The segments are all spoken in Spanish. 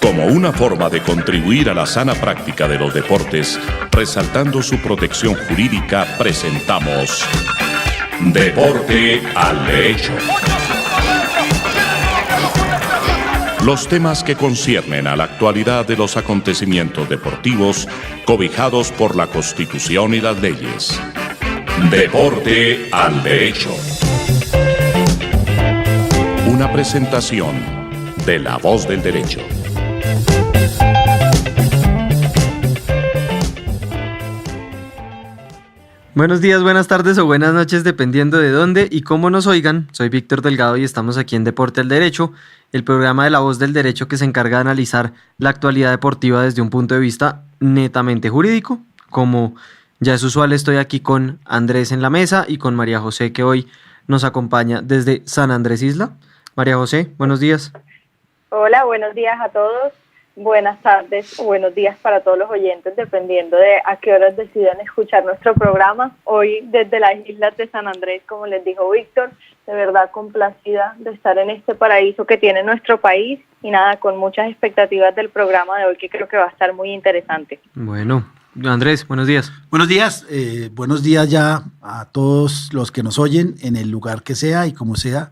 Como una forma de contribuir a la sana práctica de los deportes, resaltando su protección jurídica, presentamos Deporte al Derecho. Los temas que conciernen a la actualidad de los acontecimientos deportivos cobijados por la Constitución y las leyes. Deporte al Derecho. Una presentación de La Voz del Derecho. Buenos días, buenas tardes o buenas noches, dependiendo de dónde y cómo nos oigan. Soy Víctor Delgado y estamos aquí en Deporte al Derecho, el programa de La Voz del Derecho que se encarga de analizar la actualidad deportiva desde un punto de vista netamente jurídico. Como ya es usual, estoy aquí con Andrés en la mesa y con María José, que hoy nos acompaña desde San Andrés Isla. María José, buenos días. Hola, buenos días a todos. Buenas tardes o buenos días para todos los oyentes, dependiendo de a qué horas decidan escuchar nuestro programa. Hoy desde las islas de San Andrés, como les dijo Víctor, de verdad complacida de estar en este paraíso que tiene nuestro país y nada, con muchas expectativas del programa de hoy que creo que va a estar muy interesante. Bueno, Andrés, buenos días. Buenos días ya a todos los que nos oyen en el lugar que sea y como sea.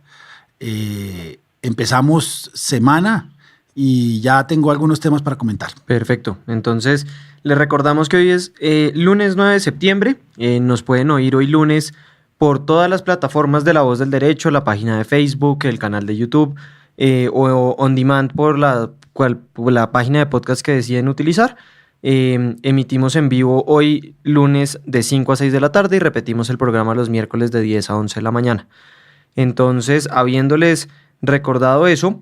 Empezamos semana y ya tengo algunos temas para comentar. Perfecto, entonces les recordamos que hoy es lunes 9 de septiembre, nos pueden oír hoy lunes por todas las plataformas de La Voz del Derecho, la página de Facebook, el canal de YouTube o on demand por la página de podcast que deciden utilizar. Emitimos en vivo hoy lunes de 5 a 6 de la tarde y repetimos el programa los miércoles de 10 a 11 de la mañana. Entonces, habiéndoles recordado eso,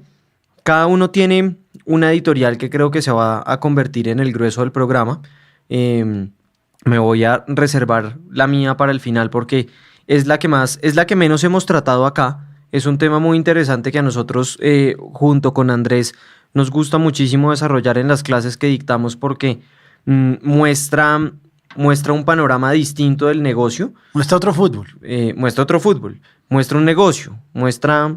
cada uno tiene una editorial que creo que se va a convertir en el grueso del programa. Me voy a reservar la mía para el final porque es la que menos hemos tratado acá. Es un tema muy interesante que a nosotros, junto con Andrés, nos gusta muchísimo desarrollar en las clases que dictamos porque muestra un panorama distinto del negocio. Muestra otro fútbol. Muestra un negocio, muestra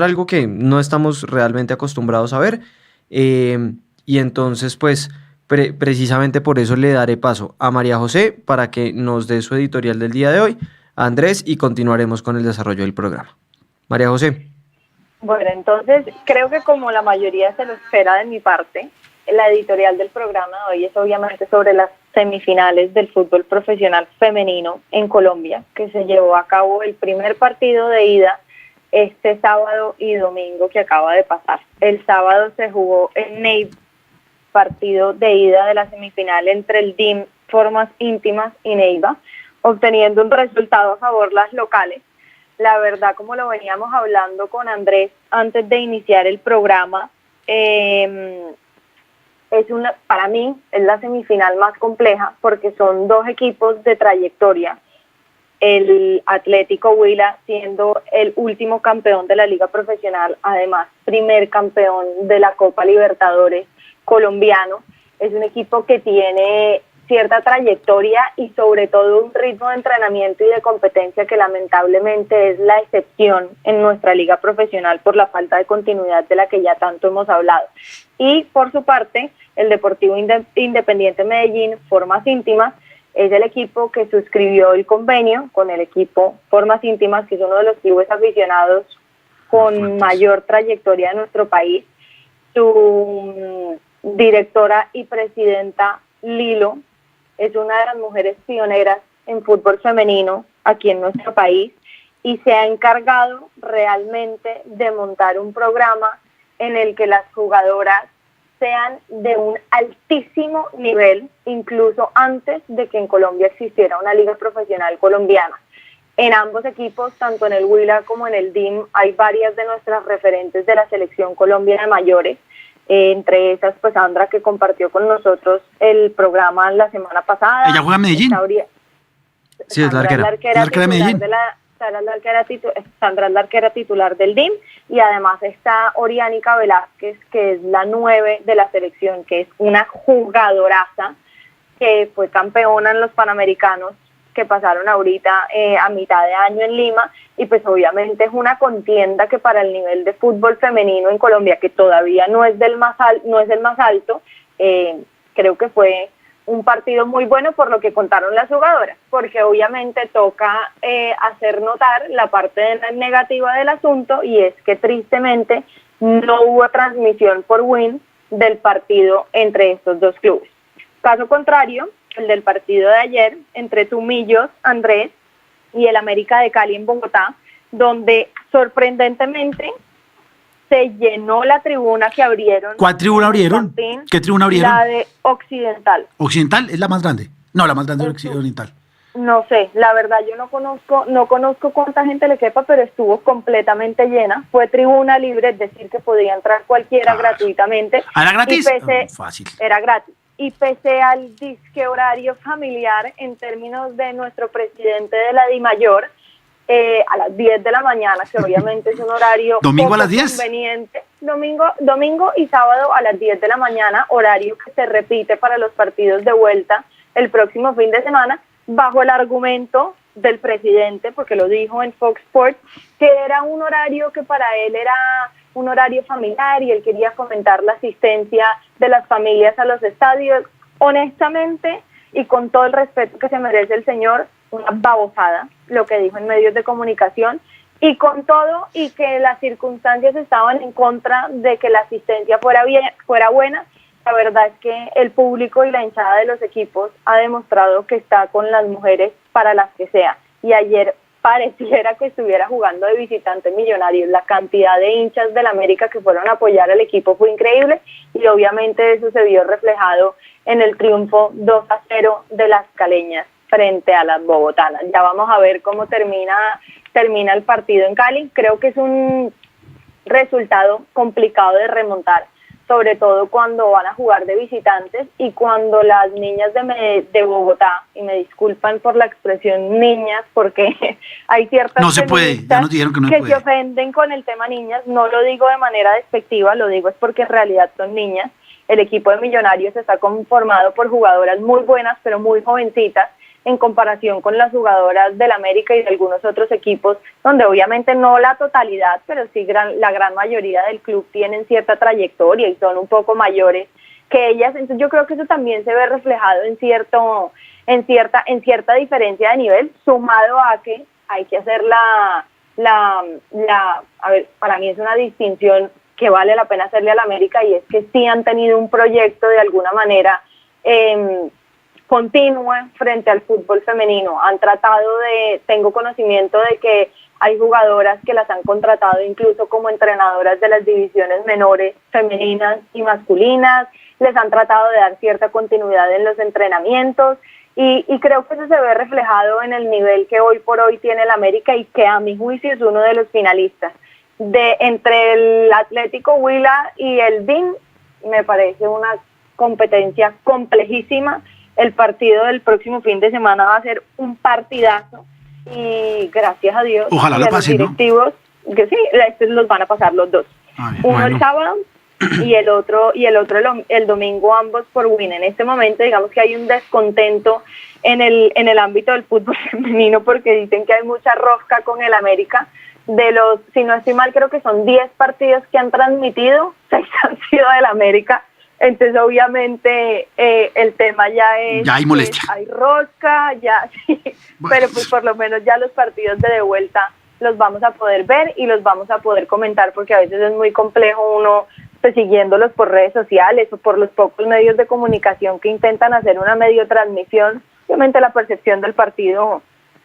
algo que no estamos realmente acostumbrados a ver, y entonces pues precisamente por eso le daré paso a María José para que nos dé su editorial del día de hoy, a Andrés, y continuaremos con el desarrollo del programa. María José. Bueno, entonces creo que como la mayoría se lo espera de mi parte, la editorial del programa de hoy es obviamente sobre las semifinales del fútbol profesional femenino en Colombia, que se llevó a cabo el primer partido de ida este sábado y domingo que acaba de pasar. El sábado se jugó el Neiva, partido de ida de la semifinal entre el DIM Formas Íntimas y Neiva, obteniendo un resultado a favor las locales. La verdad, como lo veníamos hablando con Andrés antes de iniciar el programa, para mí es la semifinal más compleja porque son dos equipos de trayectoria. El Atlético Huila siendo el último campeón de la Liga Profesional, además primer campeón de la Copa Libertadores colombiano. Es un equipo que tiene cierta trayectoria y sobre todo un ritmo de entrenamiento y de competencia que lamentablemente es la excepción en nuestra liga profesional por la falta de continuidad de la que ya tanto hemos hablado. Y por su parte, el Deportivo Independiente Medellín, Formas Íntimas, es el equipo que suscribió el convenio con el equipo Formas Íntimas, que es uno de los clubes aficionados con mayor trayectoria de nuestro país. Su directora y presidenta, Lilo, es una de las mujeres pioneras en fútbol femenino aquí en nuestro país y se ha encargado realmente de montar un programa en el que las jugadoras sean de un altísimo nivel, incluso antes de que en Colombia existiera una liga profesional colombiana. En ambos equipos, tanto en el Huila como en el DIM, hay varias de nuestras referentes de la selección Colombia de mayores, entre esas pues Sandra, que compartió con nosotros el programa la semana pasada. ¿Ella juega en Medellín? Sí, es la arquera. ¿La Medellín? Sandra es la arquera titular del DIM, y además está Oriánica Velázquez, que es la 9 de la selección, que es una jugadoraza, que fue campeona en los Panamericanos, que que pasaron ahorita a mitad de año en Lima, y pues obviamente es una contienda que para el nivel de fútbol femenino en Colombia, que todavía no es el más alto, creo que fue un partido muy bueno por lo que contaron las jugadoras, porque obviamente toca hacer notar la parte negativa del asunto, y es que tristemente no hubo transmisión por Win del partido entre estos dos clubes. Caso contrario, el del partido de ayer entre Tumillos, Andrés, y el América de Cali en Bogotá, donde sorprendentemente se llenó la tribuna que abrieron. ¿Cuál tribuna abrieron? ¿Qué tribuna abrieron? La de Occidental. ¿Occidental es la más grande? No, la más grande es Oriental. No sé, la verdad yo no conozco cuánta gente le quepa, pero estuvo completamente llena. Fue tribuna libre, es decir, que podía entrar cualquiera gratuitamente. ¿Era gratis? Fácil. Era gratis. Y pese al disque horario familiar en términos de nuestro presidente de la DIMAYOR, a las 10 de la mañana, que obviamente es un horario ¿Domingo a las 10? Conveniente. Domingo y sábado a las 10 de la mañana, horario que se repite para los partidos de vuelta el próximo fin de semana, bajo el argumento del presidente, porque lo dijo en Fox Sports, que era un horario que para él era un horario familiar y él quería fomentar la asistencia de las familias a los estadios. Honestamente, y con todo el respeto que se merece el señor, una babosada lo que dijo en medios de comunicación, y con todo y que las circunstancias estaban en contra de que la asistencia fuera buena. La verdad es que el público y la hinchada de los equipos ha demostrado que está con las mujeres para las que sea, y ayer pareciera que estuviera jugando de visitante Millonarios. La cantidad de hinchas del América que fueron a apoyar al equipo fue increíble, y obviamente eso se vio reflejado en el triunfo 2-0 de las caleñas frente a las bogotanas. Ya vamos a ver cómo termina el partido en Cali. Creo que es un resultado complicado de remontar, sobre todo cuando van a jugar de visitantes y cuando las niñas de Bogotá, y me disculpan por la expresión niñas, porque hay ciertas no se puede, ya nos dijeron que no se puede, se ofenden con el tema niñas. No lo digo de manera despectiva, lo digo es porque en realidad son niñas. El equipo de Millonarios está conformado por jugadoras muy buenas, pero muy jovencitas, en comparación con las jugadoras del América y de algunos otros equipos, donde obviamente no la totalidad, pero sí la gran mayoría del club tienen cierta trayectoria y son un poco mayores que ellas. Entonces yo creo que eso también se ve reflejado en cierta diferencia de nivel, sumado a que hay que hacer a ver, para mí es una distinción que vale la pena hacerle al América, y es que sí han tenido un proyecto de alguna manera continua frente al fútbol femenino. Han tratado tengo conocimiento de que hay jugadoras que las han contratado incluso como entrenadoras de las divisiones menores femeninas y masculinas, les han tratado de dar cierta continuidad en los entrenamientos, y creo que eso se ve reflejado en el nivel que hoy por hoy tiene el América, y que a mi juicio es uno de los finalistas. Entre el Atlético Huila y el DIN, me parece una competencia complejísima. El partido del próximo fin de semana va a ser un partidazo, y gracias a Dios, ojalá lo pasen, los directivos, ¿no? Que sí, los van a pasar los dos. Uno el sábado y el otro el domingo, ambos por Win. En este momento digamos que hay un descontento en el ámbito del fútbol femenino, porque dicen que hay mucha rosca con el América. Si no estoy mal, creo que son 10 partidos que han transmitido, 6 han sido del América. Entonces obviamente el tema ya hay molestia, hay rosca, ya sí, bueno, pero pues por lo menos ya los partidos de vuelta los vamos a poder ver y los vamos a poder comentar, porque a veces es muy complejo uno pues, siguiéndolos por redes sociales o por los pocos medios de comunicación que intentan hacer una medio transmisión. Obviamente la percepción del partido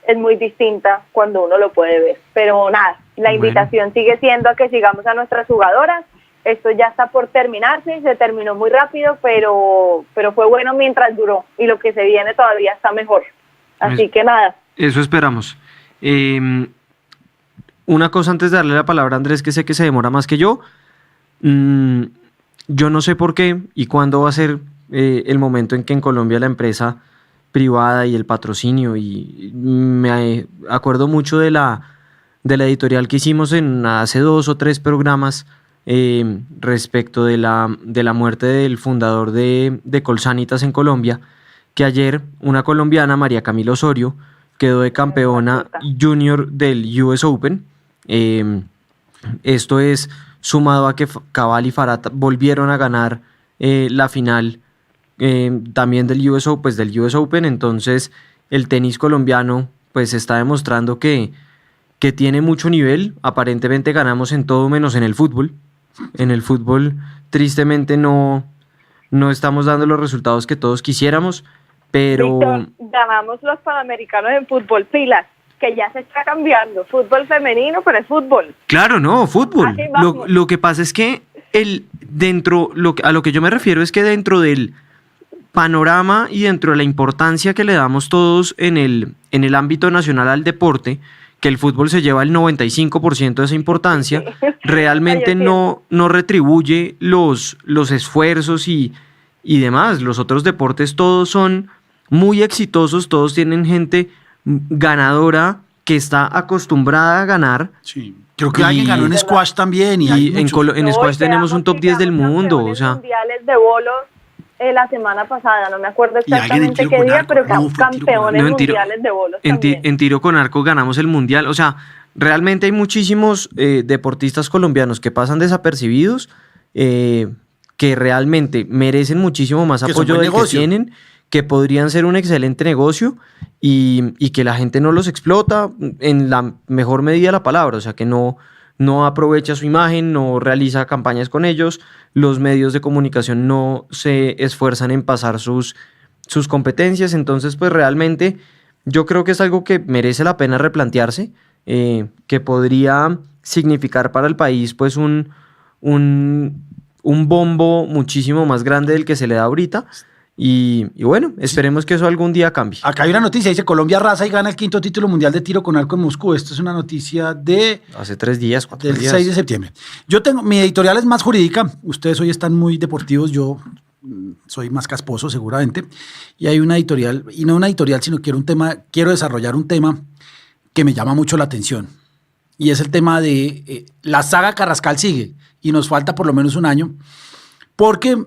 es muy distinta cuando uno lo puede ver, pero nada, la invitación sigue siendo a que sigamos a nuestras jugadoras. Esto ya está por terminarse, se terminó muy rápido, pero fue bueno mientras duró, y lo que se viene todavía está mejor. Así que nada. Eso esperamos. Una cosa antes de darle la palabra a Andrés, que sé que se demora más que yo. Yo no sé por qué y cuándo va a ser el momento en que en Colombia la empresa privada y el patrocinio, y me acuerdo mucho de la editorial que hicimos hace 2 o 3 programas, respecto de la muerte del fundador de Colsanitas en Colombia, que ayer una colombiana, María Camila Osorio, quedó de campeona junior del US Open. Esto es sumado a que Cabal y Farah volvieron a ganar la final también del US Open. Entonces el tenis colombiano pues está demostrando que tiene mucho nivel. Aparentemente ganamos en todo menos en el fútbol. En el fútbol tristemente no estamos dando los resultados que todos quisiéramos, pero... Víctor, ganamos los Panamericanos en fútbol, pilas, que ya se está cambiando. Fútbol femenino, pero es fútbol. Claro, no, fútbol. Así vamos. Lo que pasa es que a lo que yo me refiero es que dentro del panorama y dentro de la importancia que le damos todos en el ámbito nacional al deporte, que el fútbol se lleva el 95% de esa importancia, realmente no retribuye los esfuerzos y demás. Los otros deportes todos son muy exitosos, todos tienen gente ganadora que está acostumbrada a ganar. Sí. Creo que alguien ganó en squash también. Y en squash tenemos un top 10 del mundo. O sea, mundiales de bolos la semana pasada, no me acuerdo exactamente qué día, pero quedamos campeones mundiales de bolos también. En tiro con arco ganamos el mundial. O sea, realmente hay muchísimos deportistas colombianos que pasan desapercibidos, que realmente merecen muchísimo más apoyo del que tienen, que podrían ser un excelente negocio y que la gente no los explota en la mejor medida de la palabra. O sea, que no aprovecha su imagen, no realiza campañas con ellos, los medios de comunicación no se esfuerzan en pasar sus competencias. Entonces, pues realmente yo creo que es algo que merece la pena replantearse, que podría significar para el país pues un bombo muchísimo más grande del que se le da ahorita. Y bueno, esperemos que eso algún día cambie. Acá hay una noticia, dice: Colombia arrasa y gana el 5º título mundial de tiro con arco en Moscú. Esto es una noticia de... Hace 3 días, 4 días. Del 6 de septiembre. Yo tengo, mi editorial es más jurídica. Ustedes hoy están muy deportivos, yo soy más casposo seguramente. Y hay una editorial, y no una editorial, sino quiero desarrollar un tema que me llama mucho la atención. Y es el tema de la saga Carrascal sigue. Y nos falta por lo menos un año. Porque...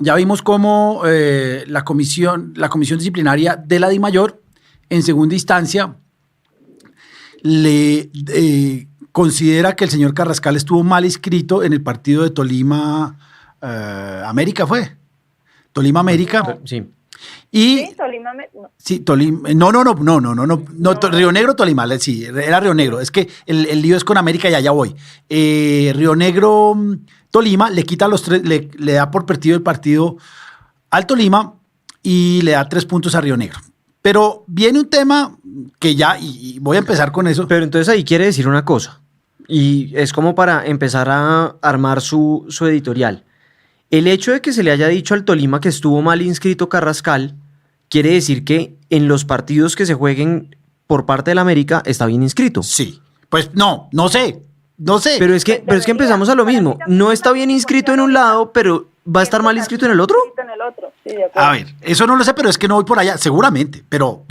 ya vimos cómo la comisión disciplinaria de la DIMAYOR, en segunda instancia, le considera que el señor Carrascal estuvo mal inscrito en el partido de Tolima América, ¿fue? Tolima América. Sí. Y sí, Tolima, no. Sí, Tolima. No, Río Negro, Tolima, sí, era Río Negro. Es que el lío es con América y allá voy. Río Negro, Tolima, le quita los 3, le da por perdido el partido al Tolima y le da 3 puntos a Río Negro. Pero viene un tema que ya, y voy a empezar con eso. Pero entonces ahí quiere decir una cosa, y es como para empezar a armar su editorial. El hecho de que se le haya dicho al Tolima que estuvo mal inscrito Carrascal quiere decir que en los partidos que se jueguen por parte del América está bien inscrito. Sí. Pues no sé. Pero es que empezamos a lo mismo. No está bien inscrito en un lado, pero ¿va a estar mal inscrito en el otro? Sí, de acuerdo. A ver, eso no lo sé, pero es que no voy por allá, seguramente, pero...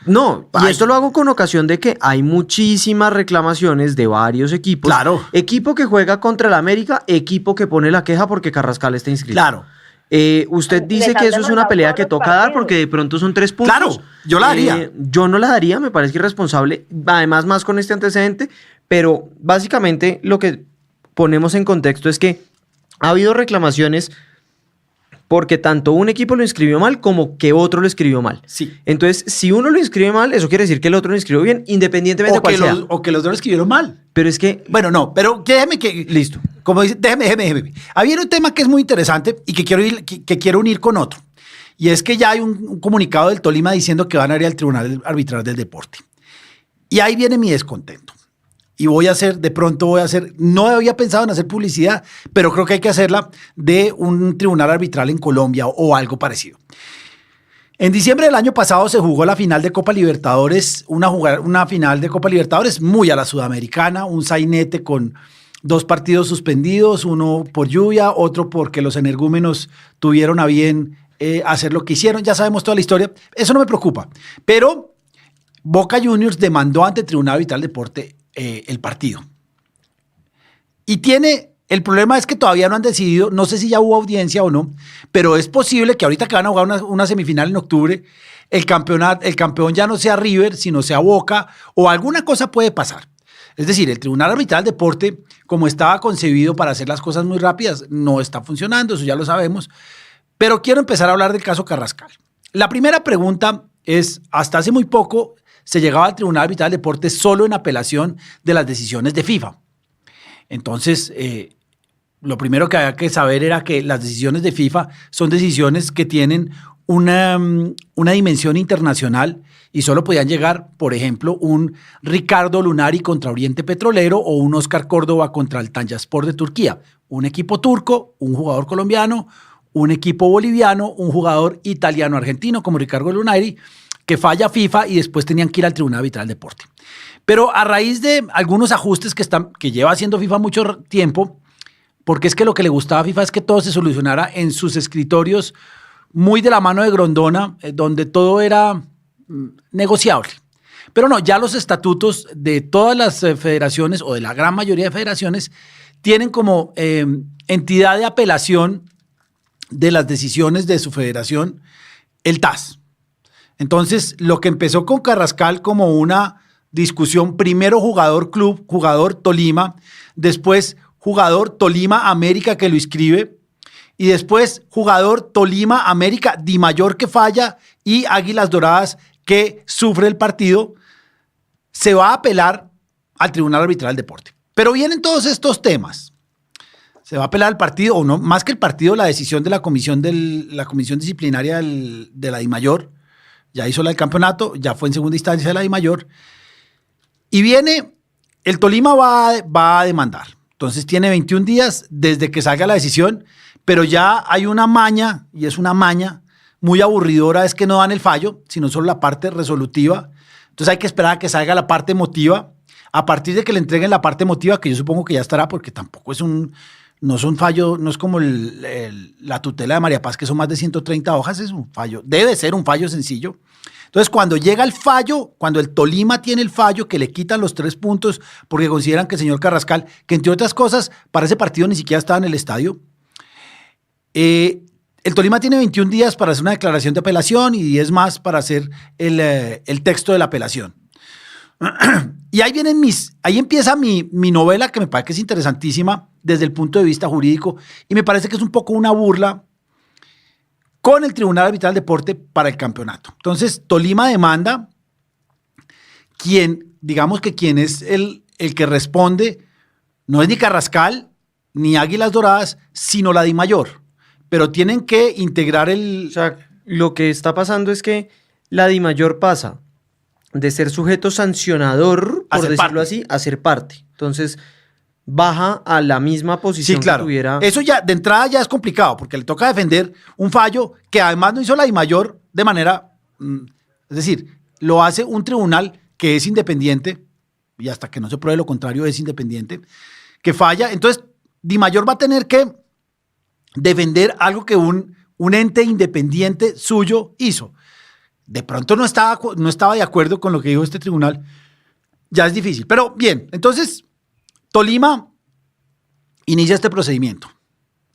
No, y esto lo hago con ocasión de que hay muchísimas reclamaciones de varios equipos. Claro. Equipo que juega contra el América, equipo que pone la queja porque Carrascal está inscrito. Claro. Usted dice que eso es una pelea que toca dar porque de pronto son 3 puntos. Claro, yo la daría. Yo no la daría, me parece irresponsable, además más con este antecedente, pero básicamente lo que ponemos en contexto es que ha habido reclamaciones porque tanto un equipo lo inscribió mal como que otro lo escribió mal. Sí. Entonces, si uno lo inscribe mal, eso quiere decir que el otro lo inscribió bien, independientemente de cuál sea. O que los dos lo escribieron mal. Pero es que... Bueno, no, pero déjeme que... Listo. Como dice, déjeme. Había un tema que es muy interesante y que quiero unir con otro. Y es que ya hay un comunicado del Tolima diciendo que van a ir al Tribunal Arbitral del Deporte. Y ahí viene mi descontento. Y no había pensado en hacer publicidad, pero creo que hay que hacerla de un tribunal arbitral en Colombia o algo parecido. En diciembre del año pasado se jugó la final de Copa Libertadores, una final de Copa Libertadores muy a la sudamericana, un sainete con 2 partidos suspendidos, uno por lluvia, otro porque los energúmenos tuvieron a bien hacer lo que hicieron. Ya sabemos toda la historia, eso no me preocupa. Pero Boca Juniors demandó ante el Tribunal Arbitral del Deporte el partido. Y tiene El problema es que todavía no han decidido, no sé si ya hubo audiencia o no, pero es posible que ahorita que van a jugar una semifinal en octubre, el campeón ya no sea River, sino sea Boca, o alguna cosa puede pasar. Es decir, el Tribunal Arbitral del Deporte, como estaba concebido para hacer las cosas muy rápidas, no está funcionando, eso ya lo sabemos. Pero quiero empezar a hablar del caso Carrascal. La primera pregunta es, hasta hace muy poco se llegaba al Tribunal Arbitral del Deporte solo en apelación de las decisiones de FIFA. Entonces, lo primero que había que saber era que las decisiones de FIFA son decisiones que tienen una dimensión internacional y solo podían llegar, por ejemplo, un Ricardo Lunari contra Oriente Petrolero o un Oscar Córdoba contra el Tanyaspor de Turquía. Un equipo turco, un jugador colombiano, un equipo boliviano, un jugador italiano-argentino como Ricardo Lunari, que falla FIFA y después tenían que ir al Tribunal Arbitral del Deporte. Pero a raíz de algunos ajustes que lleva haciendo FIFA mucho tiempo, porque es que lo que le gustaba a FIFA es que todo se solucionara en sus escritorios muy de la mano de Grondona, donde todo era negociable. Pero no, ya los estatutos de todas las federaciones o de la gran mayoría de federaciones tienen como entidad de apelación de las decisiones de su federación el TAS. Entonces, lo que empezó con Carrascal como una discusión, primero jugador-club, jugador Tolima, después jugador Tolima América que lo inscribe, y después jugador Tolima América Di Mayor que falla y Águilas Doradas que sufre el partido, se va a apelar al Tribunal Arbitral del Deporte. Pero vienen todos estos temas. Se va a apelar al partido, o no, más que el partido, la decisión de la comisión disciplinaria de la Di Mayor. Ya hizo la del campeonato, ya fue en segunda instancia de la Di Mayor. Y viene, el Tolima va a demandar. Entonces tiene 21 días desde que salga la decisión, pero ya hay una maña, y es una maña muy aburridora, es que no dan el fallo, sino solo la parte resolutiva. Entonces hay que esperar a que salga la parte emotiva. A partir de que le entreguen la parte emotiva, que yo supongo que ya estará, porque tampoco es no es un fallo, no es como la tutela de María Paz, que son más de 130 hojas, es un fallo, debe ser un fallo sencillo. Entonces, cuando llega el fallo, cuando el Tolima tiene el fallo, que le quitan los 3 puntos, porque consideran que el señor Carrascal, que entre otras cosas, para ese partido ni siquiera estaba en el estadio, el Tolima tiene 21 días para hacer una declaración de apelación y 10 más para hacer el texto de la apelación. Y ahí empieza mi novela, que me parece que es interesantísima desde el punto de vista jurídico, y me parece que es un poco una burla con el Tribunal Arbitral del Deporte para el campeonato. Entonces, Tolima demanda, digamos que quien es el que responde, no es ni Carrascal, ni Águilas Doradas, sino la Di Mayor. Pero tienen que integrar O sea, lo que está pasando es que la Di Mayor pasa de ser sujeto sancionador, por decirlo así, a ser parte. Entonces, baja a la misma posición que tuviera. Eso ya, de entrada ya es complicado, porque le toca defender un fallo que además no hizo la Di Mayor de manera, es decir, lo hace un tribunal que es independiente, y hasta que no se pruebe lo contrario es independiente, que falla. Entonces, Di Mayor va a tener que defender algo que un ente independiente suyo hizo. De pronto no estaba de acuerdo con lo que dijo este tribunal, ya es difícil. Pero bien, entonces Tolima inicia este procedimiento.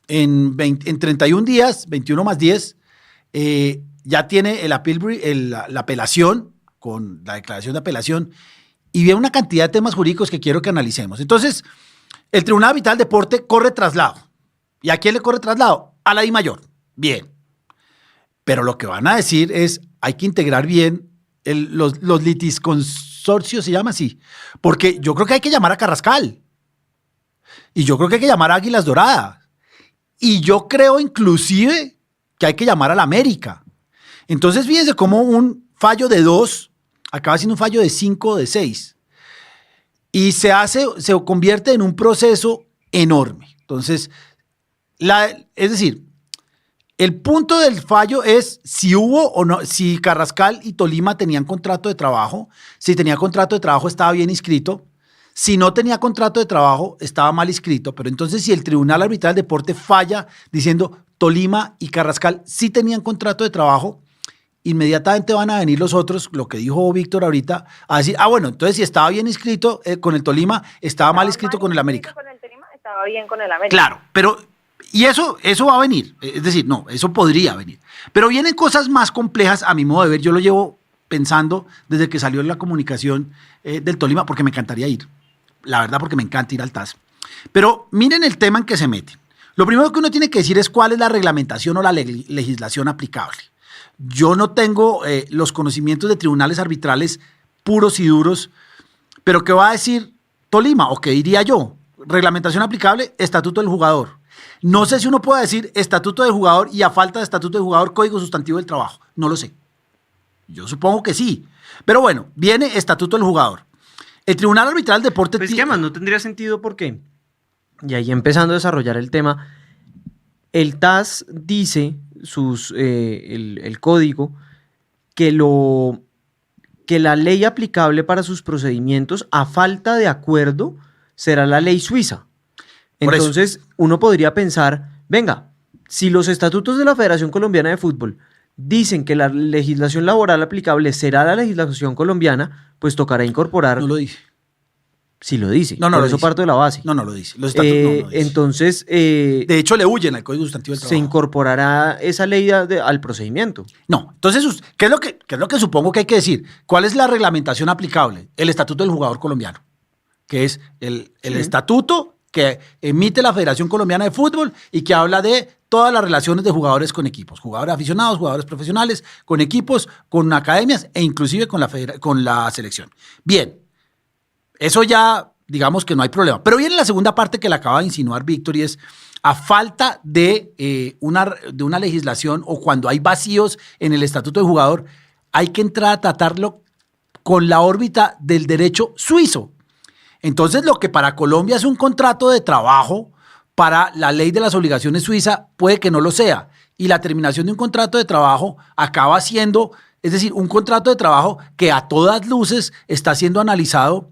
En 31 días, 21 más 10, ya tiene la apelación, con la declaración de apelación, y viene una cantidad de temas jurídicos que quiero que analicemos. Entonces, el Tribunal Arbitral del Deporte corre traslado. ¿Y a quién le corre traslado? A la Di Mayor. Bien. Pero lo que van a decir es, hay que integrar bien los litisconsorcios, se llama así. Porque yo creo que hay que llamar a Carrascal. Y yo creo que hay que llamar a Águilas Doradas. Y yo creo inclusive que hay que llamar a la América. Entonces, fíjense cómo un fallo de 2 acaba siendo un fallo de 5 o de 6. Y se convierte en un proceso enorme. Entonces, es decir, el punto del fallo es si hubo o no, si Carrascal y Tolima tenían contrato de trabajo. Si tenía contrato de trabajo, estaba bien inscrito. Si no tenía contrato de trabajo, estaba mal inscrito. Pero entonces, si el Tribunal Arbitral del Deporte falla diciendo Tolima y Carrascal sí tenían contrato de trabajo, inmediatamente van a venir los otros, lo que dijo Víctor ahorita, a decir, bueno, entonces si estaba bien inscrito con el Tolima, estaba mal inscrito con el América. Con el Tolima estaba estaba bien con el América. Claro, pero y eso va a venir, es decir, no, eso podría venir. Pero vienen cosas más complejas a mi modo de ver, yo lo llevo pensando desde que salió la comunicación del Tolima, porque me encantaría ir, la verdad, porque me encanta ir al TAS. Pero miren el tema en que se meten. Lo primero que uno tiene que decir es cuál es la reglamentación o la legislación aplicable. Yo no tengo los conocimientos de tribunales arbitrales puros y duros, pero ¿qué va a decir Tolima? ¿O qué diría yo? Reglamentación aplicable, estatuto del jugador. No sé si uno puede decir estatuto del jugador y a falta de estatuto del jugador, código sustantivo del trabajo. No lo sé. Yo supongo que sí. Pero bueno, viene estatuto del jugador. El Tribunal Arbitral del Deporte... Pues que además no tendría sentido porque, y ahí empezando a desarrollar el tema, el TAS dice, el código, que la ley aplicable para sus procedimientos, a falta de acuerdo, será la ley suiza. Entonces, uno podría pensar, venga, si los estatutos de la Federación Colombiana de Fútbol dicen que la legislación laboral aplicable será la legislación colombiana, pues tocará incorporar... No lo dice. Sí lo dice. No, por eso parto de la base. No lo dice. Los estatutos no lo dice. Entonces... de hecho, le huyen al Código Sustantivo del Trabajo. Se incorporará esa ley al procedimiento. No. Entonces, ¿qué es lo que supongo que hay que decir? ¿Cuál es la reglamentación aplicable? El Estatuto del Jugador Colombiano, que es el estatuto que emite la Federación Colombiana de Fútbol y que habla de todas las relaciones de jugadores con equipos, jugadores aficionados, jugadores profesionales, con equipos, con academias e inclusive con la selección. Bien, eso ya digamos que no hay problema. Pero viene la segunda parte que le acaba de insinuar Víctor y es a falta de una legislación o cuando hay vacíos en el estatuto del jugador, hay que entrar a tratarlo con la órbita del derecho suizo. Entonces, lo que para Colombia es un contrato de trabajo, para la ley de las obligaciones suiza puede que no lo sea. Y la terminación de un contrato de trabajo acaba siendo, es decir, un contrato de trabajo que a todas luces está siendo analizado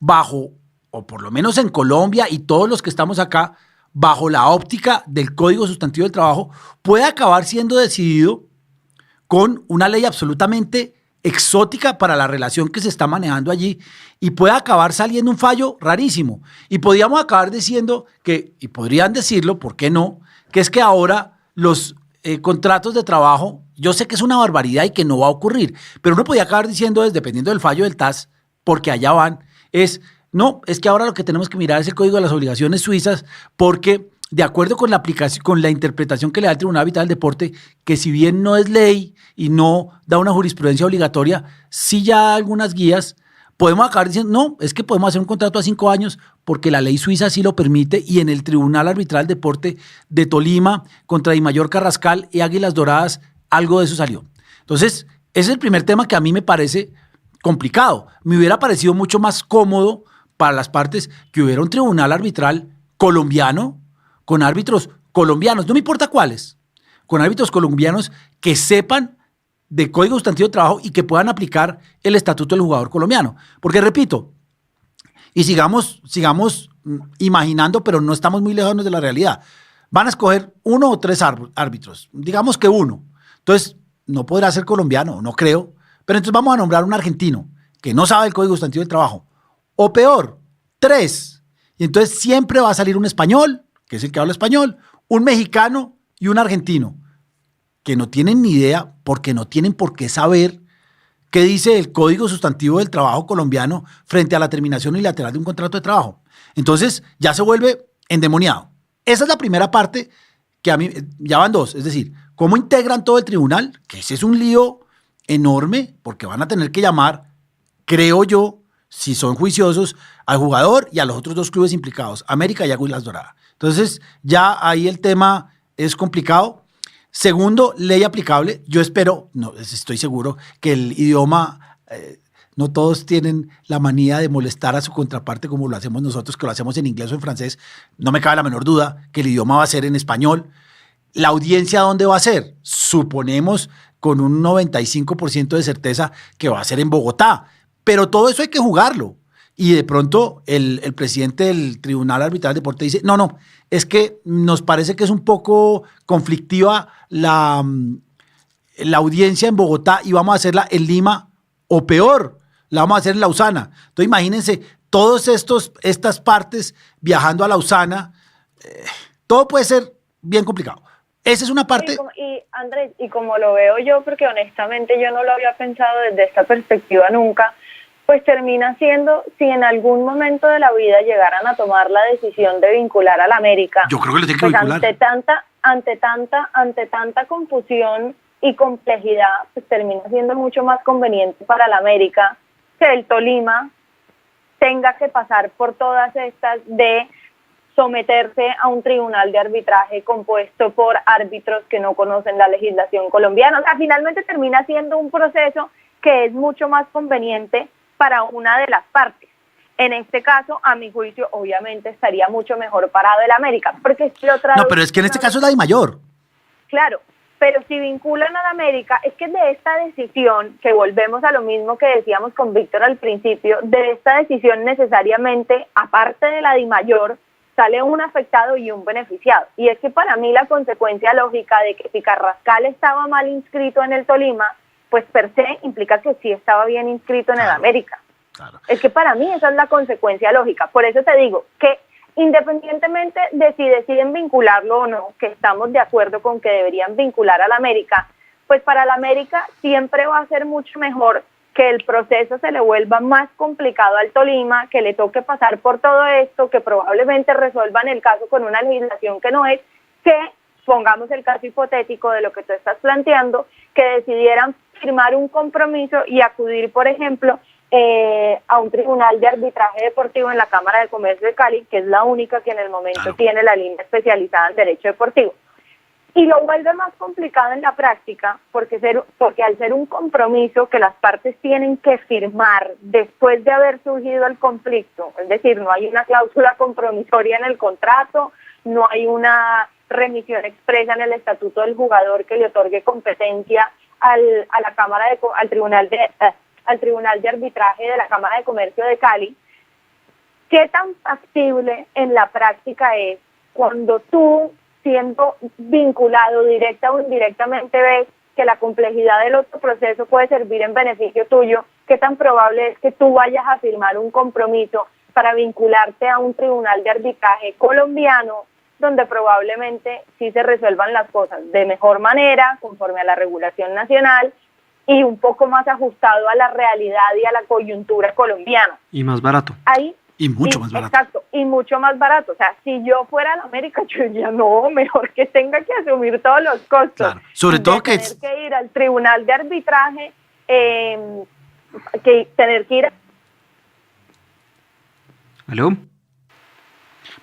bajo, o por lo menos en Colombia y todos los que estamos acá, bajo la óptica del Código Sustantivo del Trabajo, puede acabar siendo decidido con una ley absolutamente exótica para la relación que se está manejando allí y puede acabar saliendo un fallo rarísimo. Y podríamos acabar diciendo que, y podrían decirlo, ¿por qué no?, que es que ahora los contratos de trabajo, yo sé que es una barbaridad y que no va a ocurrir, pero uno podría acabar diciendo, dependiendo del fallo del TAS, porque allá van, no, es que ahora lo que tenemos que mirar es el Código de las Obligaciones Suizas, porque de acuerdo con la aplicación, con la interpretación que le da el Tribunal Arbitral del Deporte, que si bien no es ley y no da una jurisprudencia obligatoria, sí ya algunas guías, podemos acabar diciendo, no, es que podemos hacer un contrato a 5 años porque la ley suiza sí lo permite y en el Tribunal Arbitral del Deporte de Tolima contra Dimayor Carrascal y Águilas Doradas, algo de eso salió. Entonces, ese es el primer tema que a mí me parece complicado. Me hubiera parecido mucho más cómodo para las partes que hubiera un tribunal arbitral colombiano con árbitros colombianos, no me importa cuáles, con árbitros colombianos que sepan de Código Sustantivo de Trabajo y que puedan aplicar el Estatuto del Jugador Colombiano. Porque repito, y sigamos imaginando, pero no estamos muy lejanos de la realidad, van a escoger 1 o 3 árbitros, digamos que 1. Entonces, no podrá ser colombiano, no creo, pero entonces vamos a nombrar un argentino que no sabe el Código Sustantivo del Trabajo. O peor, 3. Y entonces siempre va a salir un español, que es el que habla español, un mexicano y un argentino, que no tienen ni idea porque no tienen por qué saber qué dice el Código Sustantivo del Trabajo colombiano frente a la terminación unilateral de un contrato de trabajo. Entonces ya se vuelve endemoniado. Esa es la primera parte que a mí, ya van 2, es decir, cómo integran todo el tribunal, que ese es un lío enorme porque van a tener que llamar, creo yo, si son juiciosos, al jugador y a los otros 2 clubes implicados, América y Águilas Doradas. Entonces, ya ahí el tema es complicado. Segundo, ley aplicable. Yo espero, no, estoy seguro que el idioma, no todos tienen la manía de molestar a su contraparte como lo hacemos nosotros, que lo hacemos en inglés o en francés. No me cabe la menor duda que el idioma va a ser en español. ¿La audiencia dónde va a ser? Suponemos con un 95% de certeza que va a ser en Bogotá. Pero todo eso hay que jugarlo. Y de pronto el presidente del Tribunal Arbitral del Deporte dice, no, es que nos parece que es un poco conflictiva la audiencia en Bogotá y vamos a hacerla en Lima o peor, la vamos a hacer en Lausana. Entonces imagínense todas estas partes viajando a Lausana, todo puede ser bien complicado. Esa es una parte. Y Andrés, y como lo veo yo, porque honestamente yo no lo había pensado desde esta perspectiva nunca, pues termina siendo, si en algún momento de la vida llegaran a tomar la decisión de vincular al América, Yo creo que le tienen que pues vincular. ante tanta confusión y complejidad, pues termina siendo mucho más conveniente para el América que el Tolima tenga que pasar por todas estas de someterse a un tribunal de arbitraje compuesto por árbitros que no conocen la legislación colombiana. O sea, finalmente termina siendo un proceso que es mucho más conveniente para una de las partes. En este caso, a mi juicio, obviamente estaría mucho mejor parado el América, porque si lo No, pero es que en este caso es la DIMAYOR. Claro, pero si vinculan al América, es que de esta decisión, que volvemos a lo mismo que decíamos con Víctor al principio, de esta decisión necesariamente, aparte de la DIMAYOR, sale un afectado y un beneficiado. Y es que para mí la consecuencia lógica de que si Carrascal estaba mal inscrito en el Tolima, pues per se implica que sí estaba bien inscrito en el América. Claro. Es que para mí esa es la consecuencia lógica. Por eso te digo que independientemente de si deciden vincularlo o no, que estamos de acuerdo con que deberían vincular al América, pues para el América siempre va a ser mucho mejor que el proceso se le vuelva más complicado al Tolima, que le toque pasar por todo esto, que probablemente resuelvan el caso con una legislación que no es, que pongamos el caso hipotético de lo que tú estás planteando, que decidieran firmar un compromiso y acudir, por ejemplo, a un tribunal de arbitraje deportivo en la Cámara de Comercio de Cali, que es la única que en el momento tiene la línea especializada en derecho deportivo. Y lo vuelve más complicado en la práctica porque al ser un compromiso que las partes tienen que firmar después de haber surgido el conflicto, es decir, no hay una cláusula compromisoria en el contrato, no hay una remisión expresa en el estatuto del jugador que le otorgue competencia al tribunal de arbitraje de la Cámara de Comercio de Cali. ¿Qué tan factible en la práctica es cuando tú, siendo vinculado directa o indirectamente, ves que la complejidad del otro proceso puede servir en beneficio tuyo? ¿Qué tan probable es que tú vayas a firmar un compromiso para vincularte a un tribunal de arbitraje colombiano donde probablemente sí se resuelvan las cosas de mejor manera, conforme a la regulación nacional y un poco más ajustado a la realidad y a la coyuntura colombiana? Y más barato. Y mucho más barato. Exacto, y mucho más barato. O sea, si yo fuera a la América, yo diría, no, mejor que tenga que asumir todos los costos. Claro. Sobre todo que tener que ir al tribunal de arbitraje, que tener que ir... ¿Aló?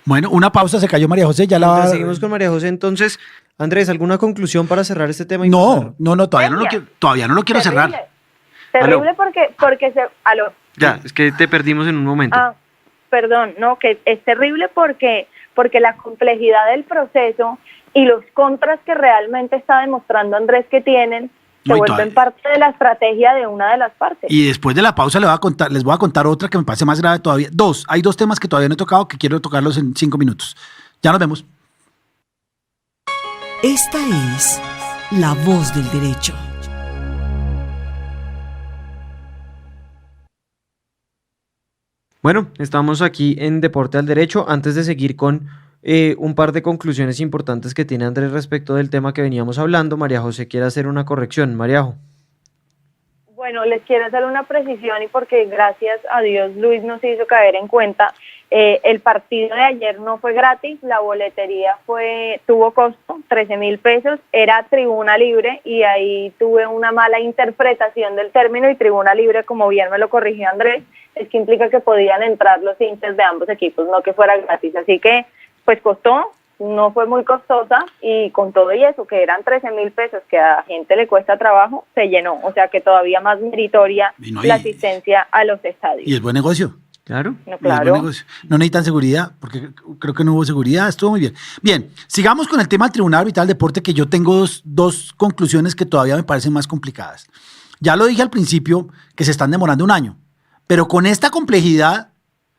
Bueno, una pausa, se cayó María José, ya la... Mientras seguimos con María José, entonces, Andrés, ¿alguna conclusión para cerrar este tema? No, todavía no lo quiero cerrar. Terrible porque se... ¿Aló? Ya, es que te perdimos en un momento. Perdón, no, que es terrible porque la complejidad del proceso y los contras que realmente está demostrando Andrés que tienen se vuelven parte de la estrategia de una de las partes. Y después de la pausa les voy a contar otra que me parece más grave todavía. Hay dos temas que todavía no he tocado que quiero tocarlos en 5 minutos. Ya nos vemos. Esta es La Voz del Derecho. Bueno, estamos aquí en Deporte al Derecho. Antes de seguir con un par de conclusiones importantes que tiene Andrés respecto del tema que veníamos hablando, María José quiere hacer una corrección. Mariajo. Bueno, les quiero hacer una precisión y porque gracias a Dios Luis nos hizo caer en cuenta. El partido de ayer no fue gratis, la boletería tuvo costo, 13,000 pesos, era tribuna libre y ahí tuve una mala interpretación del término, y tribuna libre, como bien me lo corrigió Andrés, es que implica que podían entrar los hinchas de ambos equipos, no que fuera gratis. Así que pues costó, no fue muy costosa, y con todo y eso, que eran 13,000 pesos, que a la gente le cuesta trabajo, se llenó. O sea que todavía más meritoria la asistencia a los estadios. Y es buen negocio. Claro. No, claro. No necesitan seguridad, porque creo que no hubo seguridad, estuvo muy bien. Bien, sigamos con el tema del Tribunal Arbitral del Deporte, que yo tengo dos conclusiones que todavía me parecen más complicadas. Ya lo dije al principio, que se están demorando un año, pero con esta complejidad,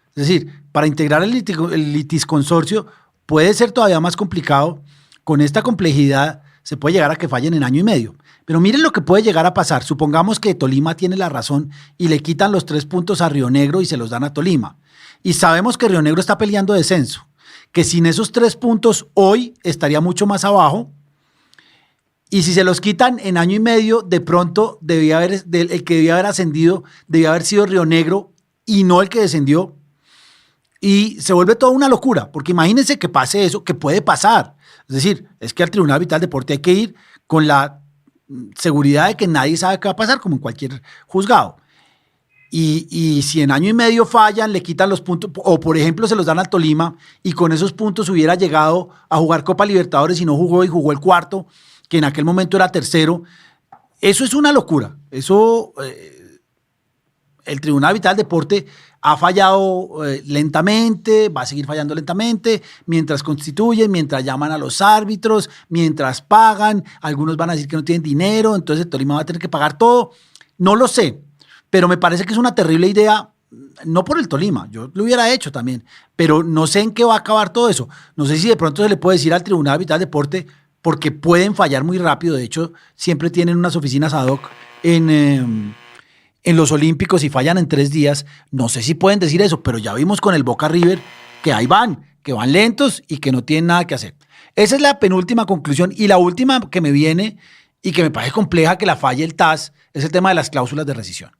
es decir, para integrar el litisconsorcio puede ser todavía más complicado. Con esta complejidad se puede llegar a que fallen en año y medio. Pero miren lo que puede llegar a pasar. Supongamos que Tolima tiene la razón y le quitan los 3 puntos a Río Negro y se los dan a Tolima. y sabemos que Río Negro está peleando descenso, que sin esos 3 puntos hoy estaría mucho más abajo, y si se los quitan en año y medio, de pronto el que debía haber ascendido debía haber sido Río Negro y no el que descendió. Y se vuelve toda una locura, porque imagínense que pase eso, que puede pasar. Es decir, es que al Tribunal Arbitral del Deporte hay que ir con la seguridad de que nadie sabe qué va a pasar, como en cualquier juzgado. Y si en año y medio fallan, le quitan los puntos, o por ejemplo se los dan al Tolima, y con esos puntos hubiera llegado a jugar Copa Libertadores y no jugó, y jugó el cuarto, que en aquel momento era tercero. Eso es una locura. Eso, el Tribunal Arbitral del Deporte ha fallado lentamente, va a seguir fallando lentamente, mientras constituyen, mientras llaman a los árbitros, mientras pagan. Algunos van a decir que no tienen dinero, entonces el Tolima va a tener que pagar todo. No lo sé, pero me parece que es una terrible idea, no por el Tolima, yo lo hubiera hecho también, pero no sé en qué va a acabar todo eso. No sé si de pronto se le puede decir al Tribunal Arbitral del Deporte, porque pueden fallar muy rápido. De hecho, siempre tienen unas oficinas ad hoc en los Olímpicos y fallan en 3 días. No sé si pueden decir eso, pero ya vimos con el Boca River que ahí van, que van lentos y que no tienen nada que hacer. Esa es la penúltima conclusión. Y la última que me viene y que me parece compleja que la falle el TAS es el tema de las cláusulas de rescisión.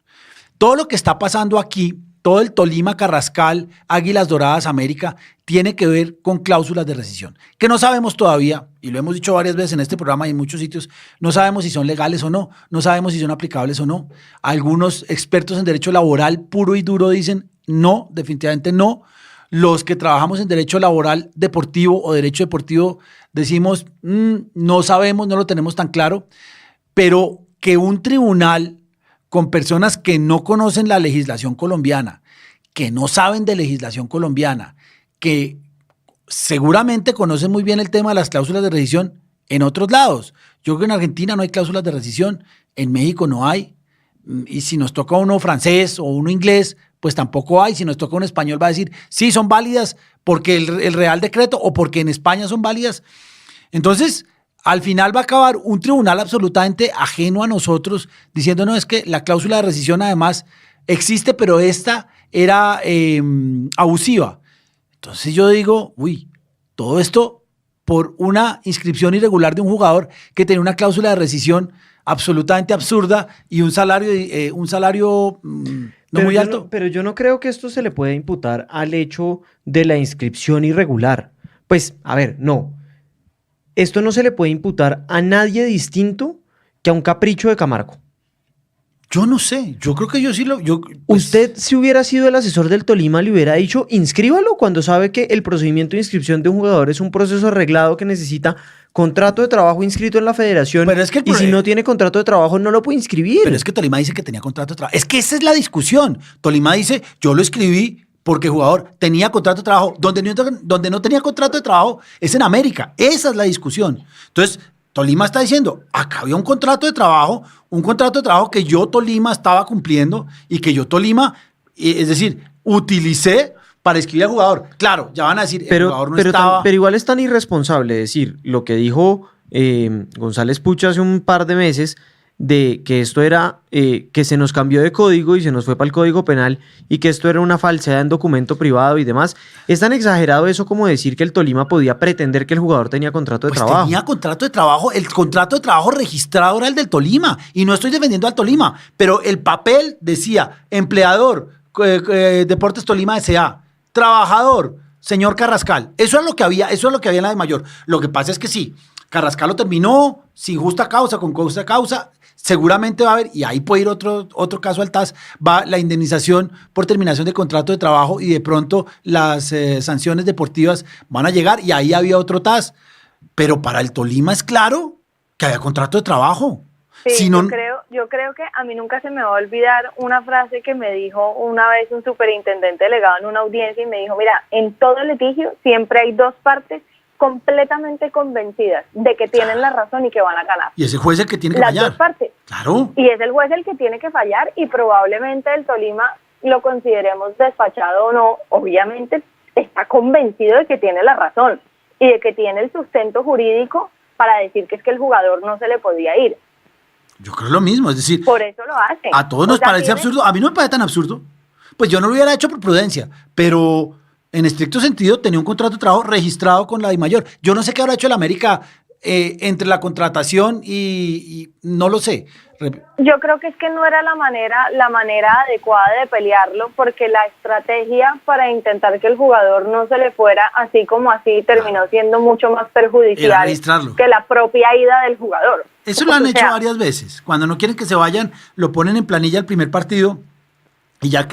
Todo lo que está pasando aquí, todo el Tolima, Carrascal, Águilas Doradas, América, tiene que ver con cláusulas de rescisión, que no sabemos todavía, y lo hemos dicho varias veces en este programa y en muchos sitios, no sabemos si son legales o no, no sabemos si son aplicables o no. Algunos expertos en derecho laboral puro y duro dicen no, definitivamente no. Los que trabajamos en derecho laboral deportivo o derecho deportivo decimos no sabemos, no lo tenemos tan claro, pero que un tribunal con personas que no conocen la legislación colombiana, que no saben de legislación colombiana, que seguramente conocen muy bien el tema de las cláusulas de rescisión en otros lados. Yo creo que en Argentina no hay cláusulas de rescisión, en México no hay, y si nos toca uno francés o uno inglés, pues tampoco hay. Si nos toca un español va a decir, sí, son válidas porque el Real Decreto o porque en España son válidas. Entonces, al final va a acabar un tribunal absolutamente ajeno a nosotros, diciendo, no, es que la cláusula de rescisión además existe, pero esta era abusiva. Entonces yo digo, todo esto por una inscripción irregular de un jugador que tenía una cláusula de rescisión absolutamente absurda y un salario no muy alto. Pero yo no creo que esto se le pueda imputar al hecho de la inscripción irregular. Pues, a ver, no. Esto no se le puede imputar a nadie distinto que a un capricho de Camargo. Yo no sé, yo creo que yo sí lo... Usted, si hubiera sido el asesor del Tolima, le hubiera dicho, inscríbalo, cuando sabe que el procedimiento de inscripción de un jugador es un proceso arreglado que necesita contrato de trabajo inscrito en la federación. Pero es que y si no tiene contrato de trabajo, no lo puede inscribir. Pero es que Tolima dice que tenía contrato de trabajo. Es que esa es la discusión. Tolima dice, yo lo escribí porque el jugador tenía contrato de trabajo. Donde no tenía contrato de trabajo es en América. Esa es la discusión. Entonces, Tolima está diciendo, acá había un contrato de trabajo que yo, Tolima, estaba cumpliendo y que yo, Tolima, es decir, utilicé para escribir al jugador. Claro, ya van a decir, el jugador no estaba... Pero igual es tan irresponsable decir lo que dijo González Pucha hace un par de meses, de que esto era, que se nos cambió de código y se nos fue para el Código Penal y que esto era una falsedad en documento privado y demás. Es tan exagerado eso como decir que el Tolima podía pretender que el jugador tenía contrato de trabajo. Tenía contrato de trabajo, el contrato de trabajo registrado era el del Tolima y no estoy defendiendo al Tolima, pero el papel decía empleador, Deportes Tolima S.A., trabajador, señor Carrascal. Eso es lo que había en la de mayor. Lo que pasa es que sí, Carrascal lo terminó sin justa causa, con justa causa. Seguramente va a haber, y ahí puede ir otro caso al TAS, va la indemnización por terminación de contrato de trabajo y de pronto las sanciones deportivas van a llegar y ahí había otro TAS. Pero para el Tolima es claro que había contrato de trabajo. Sí, si no... yo creo que a mí nunca se me va a olvidar una frase que me dijo una vez un superintendente delegado en una audiencia y me dijo, mira, en todo litigio siempre hay 2 partes completamente convencidas de que tienen la razón y que van a ganar. Y ese juez es el que tiene que fallar. Las 2 partes. Claro. Y es el juez el que tiene que fallar y probablemente el Tolima, lo consideremos despachado o no, obviamente está convencido de que tiene la razón y de que tiene el sustento jurídico para decir que es que el jugador no se le podía ir. Yo creo lo mismo, es decir... Por eso lo hacen. A todos nos parece absurdo. A mí no me parece tan absurdo. Pues yo no lo hubiera hecho por prudencia, pero en estricto sentido tenía un contrato de trabajo registrado con la DIMAYOR. Yo no sé qué habrá hecho el América entre la contratación y no lo sé. Yo creo que es que no era la manera adecuada de pelearlo, porque la estrategia para intentar que el jugador no se le fuera así como así terminó siendo mucho más perjudicial que la propia ida del jugador. Eso lo han hecho varias veces. Cuando no quieren que se vayan, lo ponen en planilla el primer partido y ya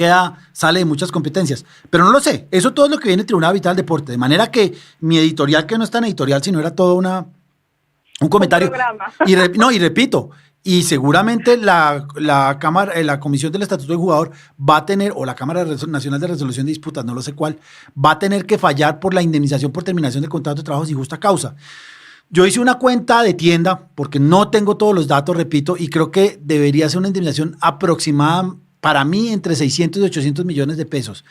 sale de muchas competencias. Pero no lo sé, eso todo es lo que viene del Tribunal Arbitral del Deporte. De manera que mi editorial, que no es tan editorial, sino era todo un comentario. Y repito, y seguramente la Cámara, la Comisión del Estatuto del Jugador va a tener, o la Cámara Nacional de Resolución de Disputas, no lo sé cuál, va a tener que fallar por la indemnización por terminación del contrato de trabajo sin justa causa. Yo hice una cuenta de tienda, porque no tengo todos los datos, repito, y creo que debería ser una indemnización aproximada, para mí, entre 600 y 800 millones de pesos.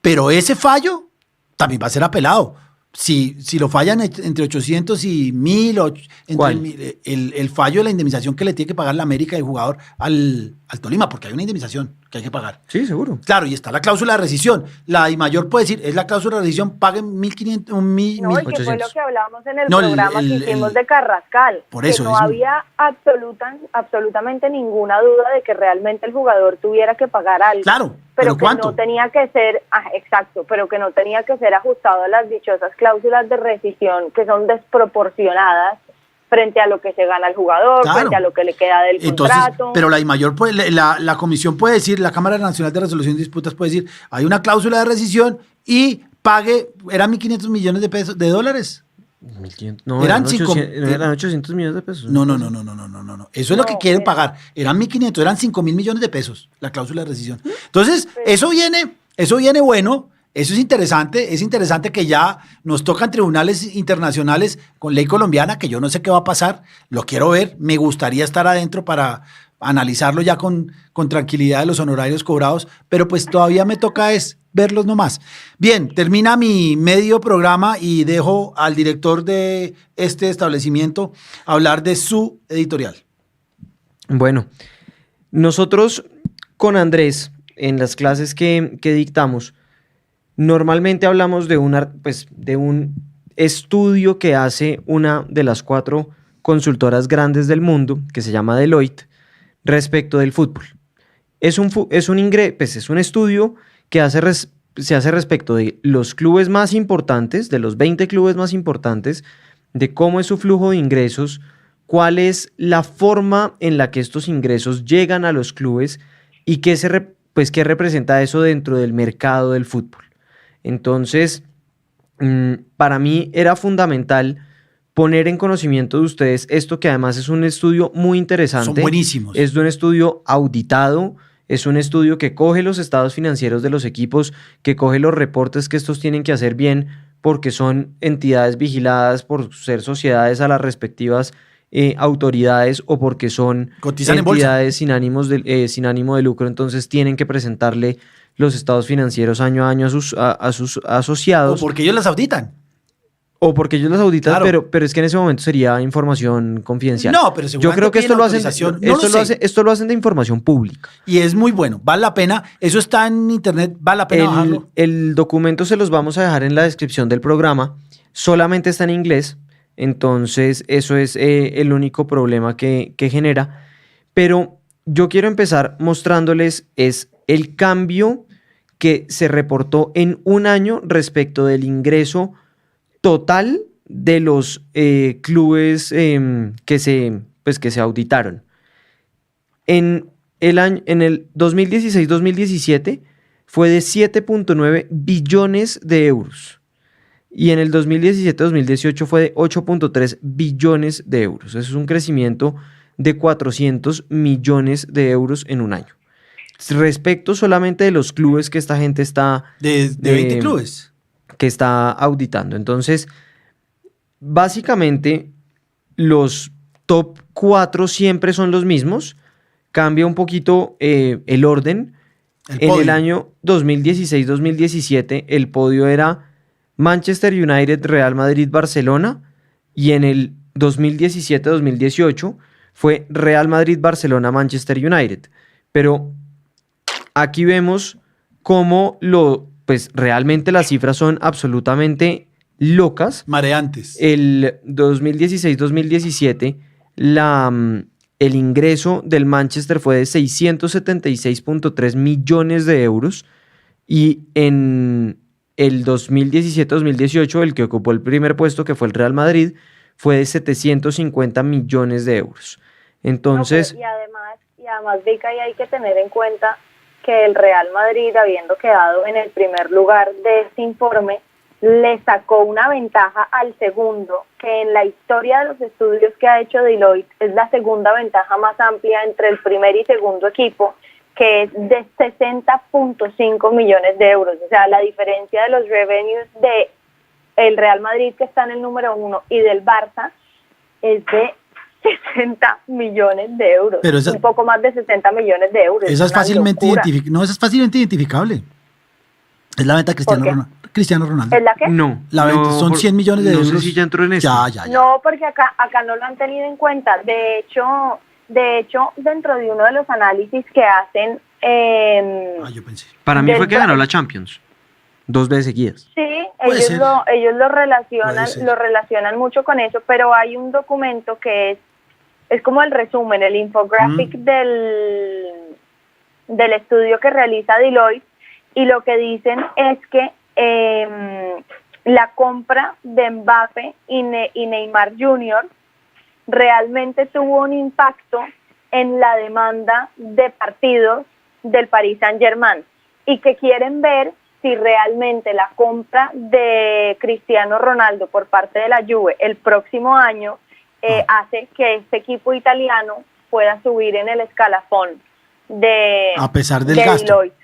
Pero ese fallo también va a ser apelado. Si lo fallan entre 800 y 1000, el fallo de la indemnización que le tiene que pagar la América y el jugador al Tolima, porque hay una indemnización que hay que pagar. Sí, seguro. Claro, y está la cláusula de rescisión. La DIMAYOR puede decir, es la cláusula de rescisión, paguen 1.500, No, y que fue lo que hablábamos en el programa que hicimos de Carrascal. Por eso. Que no había absolutamente ninguna duda de que realmente el jugador tuviera que pagar algo. Claro, pero que ¿cuánto? no tenía que ser, exacto, pero que no tenía que ser ajustado a las dichosas cláusulas de rescisión que son desproporcionadas frente a lo que se gana el jugador, claro, frente a lo que le queda del contrato. Pero la DIMAYOR, la comisión puede decir, la Cámara Nacional de Resolución de Disputas puede decir, hay una cláusula de rescisión y pague, eran 1.500 millones de pesos, de dólares. 1.500, no, eran 800 millones de pesos. No. Eso es lo que quieren pagar. Eran 1.500, eran 5.000 millones de pesos la cláusula de rescisión. Entonces, eso viene bueno. Eso es interesante que ya nos tocan tribunales internacionales con ley colombiana, que yo no sé qué va a pasar, lo quiero ver, me gustaría estar adentro para analizarlo ya con tranquilidad de los honorarios cobrados, pero pues todavía me toca verlos nomás. Bien, termina mi medio programa y dejo al director de este establecimiento hablar de su editorial. Bueno, nosotros con Andrés, en las clases que dictamos, normalmente hablamos de un estudio que hace una de las 4 consultoras grandes del mundo, que se llama Deloitte, respecto del fútbol. Es un estudio que se hace respecto de los clubes más importantes, de los 20 clubes más importantes, de cómo es su flujo de ingresos, cuál es la forma en la que estos ingresos llegan a los clubes y qué representa eso dentro del mercado del fútbol. Entonces, para mí era fundamental poner en conocimiento de ustedes esto, que además es un estudio muy interesante. Son buenísimos. Es un estudio auditado, es un estudio que coge los estados financieros de los equipos, que coge los reportes que estos tienen que hacer bien, porque son entidades vigiladas por ser sociedades a las respectivas autoridades, o porque son entidades sin ánimo de lucro. Entonces tienen que presentarle los estados financieros año a año a sus asociados. O porque ellos las auditan. Claro. pero es que en ese momento sería información confidencial. No, pero yo creo que esto lo hacen de información pública. Y es muy bueno, vale la pena. Eso está en internet, vale la pena bajarlo. El documento se los vamos a dejar en la descripción del programa. Solamente está en inglés, entonces eso es el único problema que genera. Pero yo quiero empezar mostrándoles el cambio que se reportó en un año respecto del ingreso total de los clubes que se auditaron. En el 2016-2017 fue de 7.9 billones de euros. Y en el 2017-2018 fue de 8.3 billones de euros. Eso es un crecimiento de 400 millones de euros en un año. Respecto solamente de los clubes que esta gente está... De 20 clubes. Que está auditando. Entonces, básicamente, los top 4 siempre son los mismos. Cambia un poquito el orden. En el año 2016-2017, el podio era Manchester United, Real Madrid, Barcelona. Y en el 2017-2018 fue Real Madrid, Barcelona, Manchester United. Pero aquí vemos cómo pues realmente las cifras son absolutamente locas. Mareantes. El 2016-2017, el ingreso del Manchester fue de 676.3 millones de euros y en el 2017-2018, el que ocupó el primer puesto, que fue el Real Madrid, fue de 750 millones de euros. Entonces, y además, Vika, y hay que tener en cuenta que el Real Madrid, habiendo quedado en el primer lugar de este informe, le sacó una ventaja al segundo, que en la historia de los estudios que ha hecho Deloitte es la segunda ventaja más amplia entre el primer y segundo equipo, que es de 60.5 millones de euros. O sea, la diferencia de los revenues de el Real Madrid, que está en el número 1, y del Barça, es de 60 millones de euros. Pero un poco más de 60 millones de euros. Esa es fácilmente identificable. Es la venta de Cristiano Ronaldo. ¿Es la qué? no. La venta son 100 millones de euros. No sé si ya entró en eso. Ya. No, porque acá no lo han tenido en cuenta. De hecho, dentro de uno de los análisis que hacen... Yo pensé. Para mí fue que ganó la Champions 2 veces seguidas. Sí, Puede ellos lo Puede ser. relacionan mucho con eso, pero hay un documento que es como el resumen, el infographic del estudio que realiza Deloitte, y lo que dicen es que la compra de Mbappé y Neymar Jr. realmente tuvo un impacto en la demanda de partidos del Paris Saint-Germain, y que quieren ver si realmente la compra de Cristiano Ronaldo por parte de la Juve el próximo año hace que este equipo italiano pueda subir en el escalafón a pesar del de gasto. Deloitte,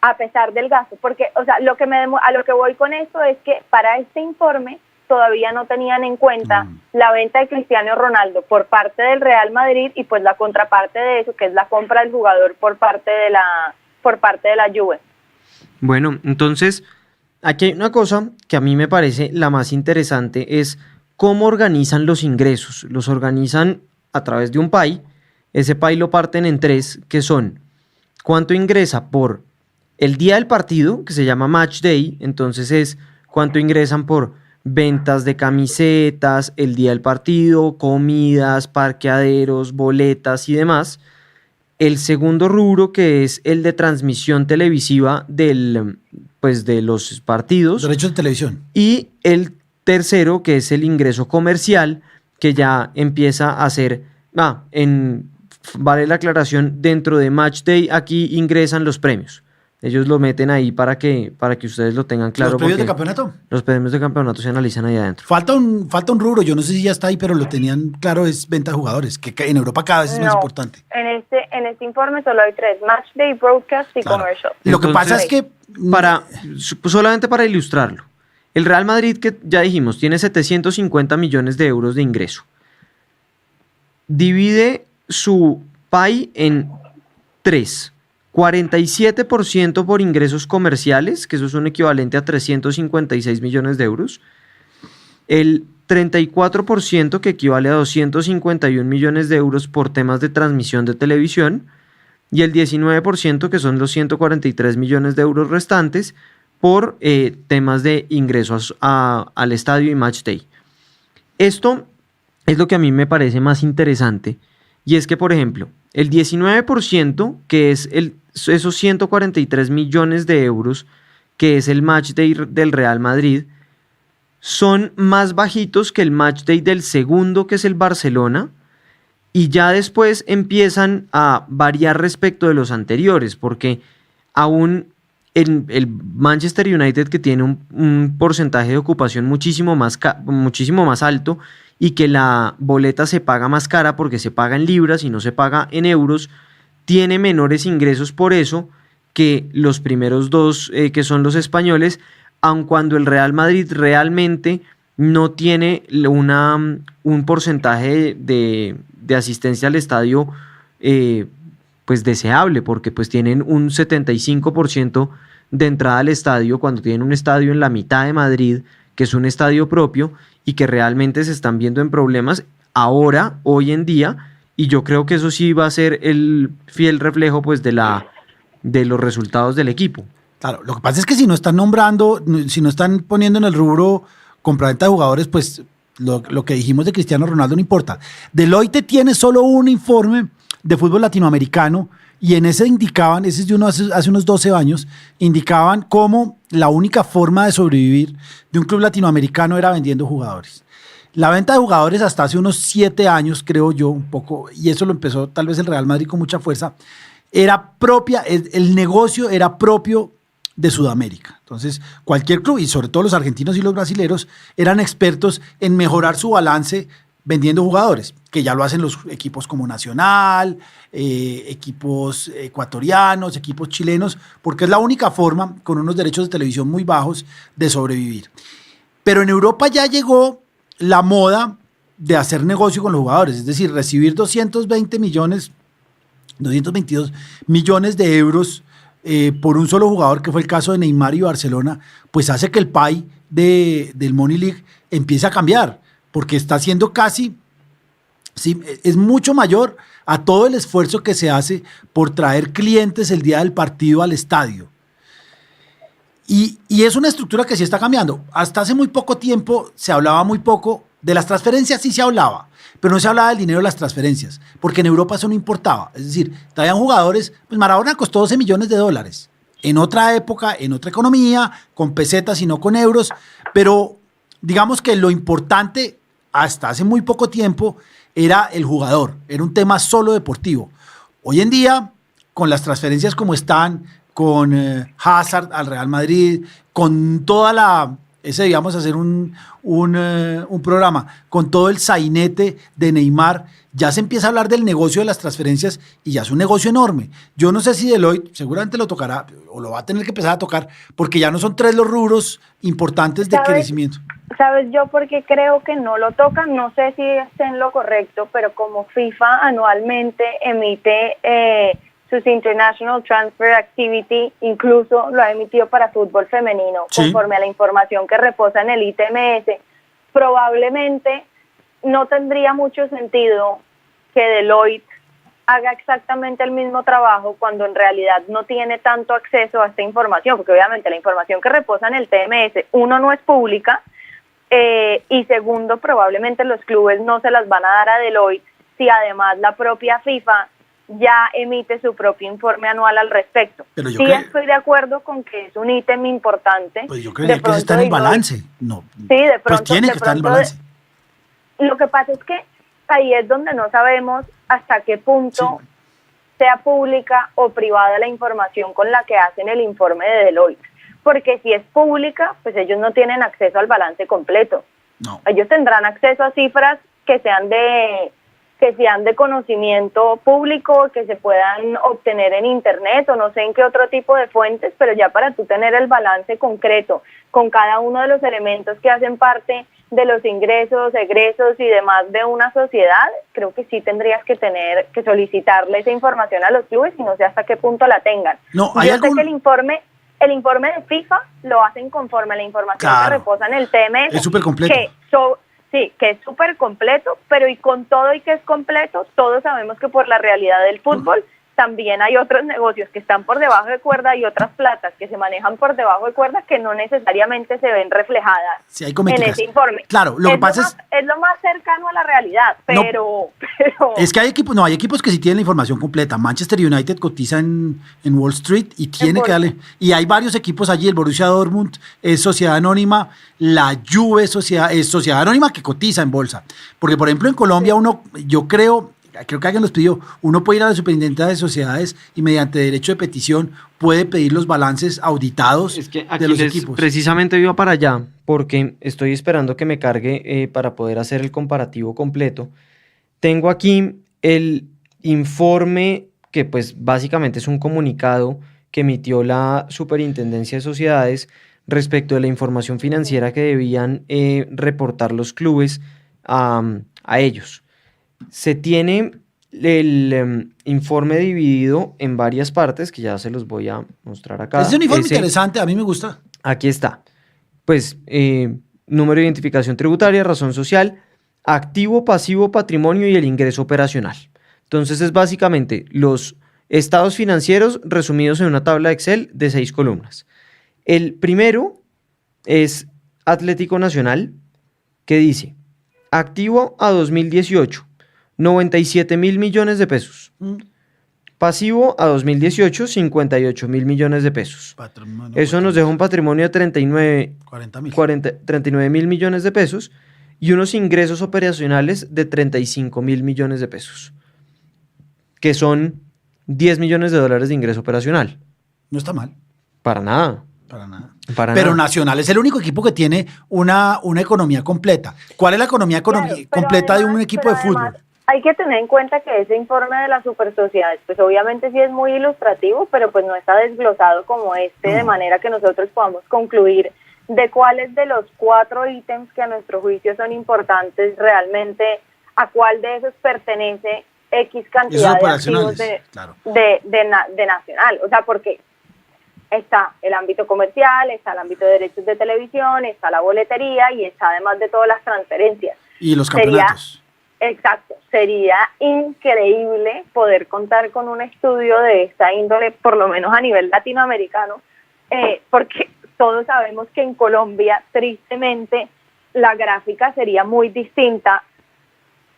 a pesar del gasto, porque, o sea, a lo que voy con esto es que para este informe todavía no tenían en cuenta la venta de Cristiano Ronaldo por parte del Real Madrid, y pues la contraparte de eso, que es la compra del jugador por parte de la Juve. Bueno, entonces, aquí hay una cosa que a mí me parece la más interesante, es cómo organizan los ingresos. Los organizan a través de un pie. Ese pie lo parten en 3, que son cuánto ingresa por el día del partido, que se llama Match Day, entonces es cuánto ingresan por ventas de camisetas, el día del partido, comidas, parqueaderos, boletas y demás. El segundo rubro, que es el de transmisión televisiva de los partidos. Derechos de televisión. Y el tercero, que es el ingreso comercial, que ya empieza a ser, vale la aclaración, dentro de Match Day aquí ingresan los premios. Ellos lo meten ahí para que ustedes lo tengan claro. ¿Los premios de campeonato? Los premios de campeonato se analizan ahí adentro. Falta un rubro, yo no sé si ya está ahí, pero lo tenían claro, es venta de jugadores, que en Europa cada vez es más importante. En este informe solo hay 3: Match Day, Broadcast y Commercial. Lo que pasa es que... Solamente para ilustrarlo, el Real Madrid, que ya dijimos, tiene 750 millones de euros de ingreso. Divide su pie en 3. 47% por ingresos comerciales, que eso es un equivalente a 356 millones de euros. El 34%, que equivale a 251 millones de euros por temas de transmisión de televisión. Y el 19%, que son los 143 millones de euros restantes, por temas de ingresos al estadio y Match Day. Esto es lo que a mí me parece más interesante. Y es que, por ejemplo, el 19%, que es esos 143 millones de euros, que es el Match Day del Real Madrid, son más bajitos que el Match Day del segundo, que es el Barcelona, y ya después empiezan a variar respecto de los anteriores, porque aún el Manchester United, que tiene un porcentaje de ocupación muchísimo más alto, y que la boleta se paga más cara porque se paga en libras y no se paga en euros, tiene menores ingresos por eso que los primeros dos, que son los españoles, aun cuando el Real Madrid realmente no tiene un porcentaje de asistencia al estadio pues deseable, porque pues tienen un 75% de entrada al estadio, cuando tienen un estadio en la mitad de Madrid, que es un estadio propio, y que realmente se están viendo en problemas ahora, hoy en día, y yo creo que eso sí va a ser el fiel reflejo pues de los resultados del equipo. Claro, lo que pasa es que si no están nombrando, si no están poniendo en el rubro compraventa de jugadores, pues lo que dijimos de Cristiano Ronaldo no importa. Deloitte tiene solo un informe de fútbol latinoamericano y en ese indicaban, ese es de hace unos 12 años, indicaban cómo la única forma de sobrevivir de un club latinoamericano era vendiendo jugadores. La venta de jugadores hasta hace unos 7 años, creo yo, un poco, y eso lo empezó tal vez el Real Madrid con mucha fuerza, era propia, el negocio era propio de Sudamérica. Entonces, cualquier club, y sobre todo los argentinos y los brasileros, eran expertos en mejorar su balance vendiendo jugadores, que ya lo hacen los equipos como Nacional, equipos ecuatorianos, equipos chilenos, porque es la única forma, con unos derechos de televisión muy bajos, de sobrevivir. Pero en Europa ya llegó la moda de hacer negocio con los jugadores, es decir, recibir 222 millones de euros por un solo jugador, que fue el caso de Neymar y Barcelona, pues hace que el pie del Money League empiece a cambiar, porque está haciendo casi, sí, es mucho mayor a todo el esfuerzo que se hace por traer clientes el día del partido al estadio. Y es una estructura que sí está cambiando. Hasta hace muy poco tiempo se hablaba muy poco de las transferencias, sí se hablaba, pero no se hablaba del dinero de las transferencias, porque en Europa eso no importaba. Es decir, traían jugadores, pues Maradona costó 12 millones de dólares, en otra época, en otra economía, con pesetas y no con euros, pero digamos que lo importante hasta hace muy poco tiempo era el jugador, era un tema solo deportivo. Hoy en día, con las transferencias como están, con Hazard al Real Madrid, con toda ese digamos hacer un programa, con todo el sainete de Neymar, ya se empieza a hablar del negocio de las transferencias y ya es un negocio enorme. Yo no sé si Deloitte seguramente lo tocará o lo va a tener que empezar a tocar, porque ya no son 3 los rubros importantes de crecimiento. ¿Sabes yo por qué creo que no lo tocan? No sé si esté en lo correcto, pero como FIFA anualmente emite sus International Transfer Activity, incluso lo ha emitido para fútbol femenino, sí, conforme a la información que reposa en el ITMS, probablemente no tendría mucho sentido que Deloitte haga exactamente el mismo trabajo cuando en realidad no tiene tanto acceso a esta información, porque obviamente la información que reposa en el TMS, uno, no es pública, y segundo, probablemente los clubes no se las van a dar a Deloitte si además la propia FIFA ya emite su propio informe anual al respecto. Pero yo estoy de acuerdo con que es un ítem importante. Pues yo creía que está en el balance. No, sí, de pronto, pues tiene que estar en el balance. Lo que pasa es que ahí es donde no sabemos hasta qué punto sea pública o privada la información con la que hacen el informe de Deloitte. Porque si es pública, pues ellos no tienen acceso al balance completo. No. Ellos tendrán acceso a cifras que sean de conocimiento público, que se puedan obtener en internet o no sé en qué otro tipo de fuentes, pero ya para tú tener el balance concreto con cada uno de los elementos que hacen parte de los ingresos, egresos y demás de una sociedad, creo que sí tendrías que tener que solicitarle esa información a los clubes y no sé hasta qué punto la tengan. No, yo sé que el informe de FIFA lo hacen conforme a la información que reposa en el TMS. Es súper completo. Sí, que es súper completo, pero y con todo y que es completo, todos sabemos que por la realidad del fútbol también hay otros negocios que están por debajo de cuerda y otras platas que se manejan por debajo de cuerda que no necesariamente se ven reflejadas en ese informe. Claro, lo que pasa es lo más cercano a la realidad, pero es que hay equipos que sí tienen la información completa. Manchester United cotiza en Wall Street y tiene que darle, y hay varios equipos allí. El Borussia Dortmund es sociedad anónima, la Juve es sociedad anónima que cotiza en bolsa, porque por ejemplo en Colombia yo creo que alguien nos pidió, uno puede ir a la Superintendencia de Sociedades y mediante derecho de petición puede pedir los balances auditados de los equipos. Precisamente iba para allá porque estoy esperando que me cargue para poder hacer el comparativo completo. Tengo aquí el informe que pues básicamente es un comunicado que emitió la Superintendencia de Sociedades respecto de la información financiera que debían reportar los clubes a ellos. Se tiene el informe dividido en varias partes, que ya se los voy a mostrar acá. Es un informe interesante, a mí me gusta. Aquí está. Pues, número de identificación tributaria, razón social, activo, pasivo, patrimonio y el ingreso operacional. Entonces, es básicamente los estados financieros resumidos en una tabla de Excel de 6 columnas. El primero es Atlético Nacional, que dice, activo a 2018, 97 mil millones de pesos. Pasivo a 2018, 58 mil millones de pesos. Eso nos deja un patrimonio de 39 mil millones de pesos y unos ingresos operacionales de 35 mil millones de pesos, que son 10 millones de dólares de ingreso operacional. No está mal. Para nada. Para nada. Para Pero nada. Nacional es el único equipo que tiene una economía completa. ¿Cuál es la economía Claro, completa de un además- equipo de pero fútbol? además hay que tener en cuenta que ese informe de las supersociedades, pues obviamente sí es muy ilustrativo, pero pues no está desglosado como de manera que nosotros podamos concluir de cuáles de los 4 ítems que a nuestro juicio son importantes realmente, a cuál de esos pertenece X Esos cantidad de operacionales, activos claro. de Nacional. O sea, porque está el ámbito comercial, está el ámbito de derechos de televisión, está la boletería y está además de todas las transferencias. Y los Sería- campeonatos. Exacto, sería increíble poder contar con un estudio de esta índole, por lo menos a nivel latinoamericano, porque todos sabemos que en Colombia, tristemente, la gráfica sería muy distinta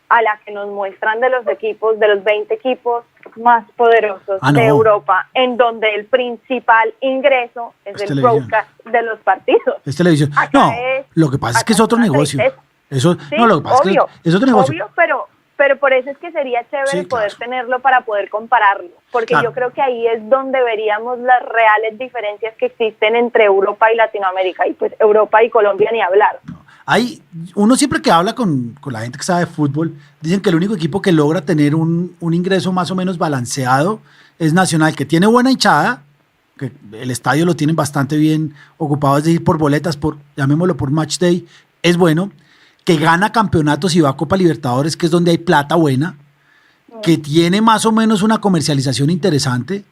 a la que nos muestran de los equipos, de los 20 equipos más poderosos Ah, no. de Europa, en donde el principal ingreso es Es el televisión. broadcast de los partidos. Es televisión. Acá No, es- lo que pasa es que es acá otro una negocio. tristeza. Eso, Sí, no, lo que pasa obvio, es que es otro negocio. obvio, pero por eso es que sería chévere Sí, poder claro. tenerlo para poder compararlo, porque Claro. yo creo que ahí es donde veríamos las reales diferencias que existen entre Europa y Latinoamérica, y pues Europa y Colombia ni hablar. Uno siempre que habla con la gente que sabe de fútbol, dicen que el único equipo que logra tener un ingreso más o menos balanceado es Nacional, que tiene buena hinchada, que el estadio lo tienen bastante bien ocupado, es decir, por boletas, llamémoslo por match day, es bueno, que gana campeonatos y va a Copa Libertadores, que es donde hay plata buena, que tiene más o menos una comercialización interesante,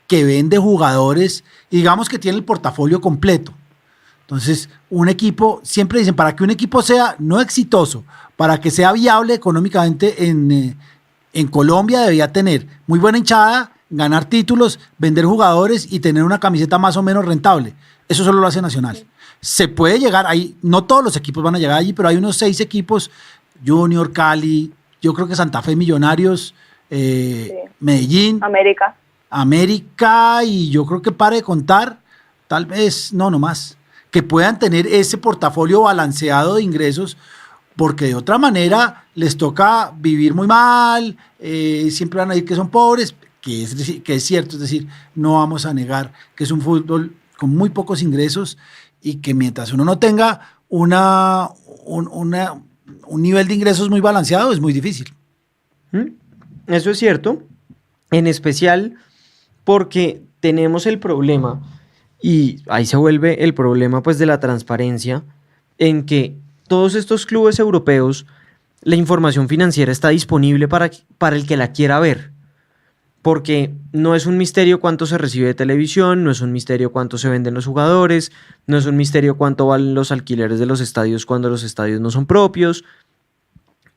que vende jugadores, y digamos que tiene el portafolio completo. Entonces, un equipo, siempre dicen, para que un equipo sea no exitoso, para que sea viable económicamente en Colombia, debería tener muy buena hinchada, ganar títulos, vender jugadores y tener una camiseta más o menos rentable. Eso solo lo hace Nacional. Se puede llegar ahí, no todos los equipos van a llegar allí, pero hay unos 6 equipos, Junior, Cali, yo creo que Santa Fe, Millonarios, Medellín, América, y yo creo que pare de contar, tal vez, no más, que puedan tener ese portafolio balanceado de ingresos, porque de otra manera les toca vivir muy mal, siempre van a decir que son pobres, que es cierto, es decir, no vamos a negar que es un fútbol con muy pocos ingresos y que mientras uno no tenga un nivel de ingresos muy balanceado es muy difícil. Eso es cierto, en especial porque tenemos el problema, y ahí se vuelve el problema pues de la transparencia, en que todos estos clubes europeos, la información financiera está disponible para el que la quiera ver, porque no es un misterio cuánto se recibe de televisión, no es un misterio cuánto se venden los jugadores, no es un misterio cuánto valen los alquileres de los estadios cuando los estadios no son propios,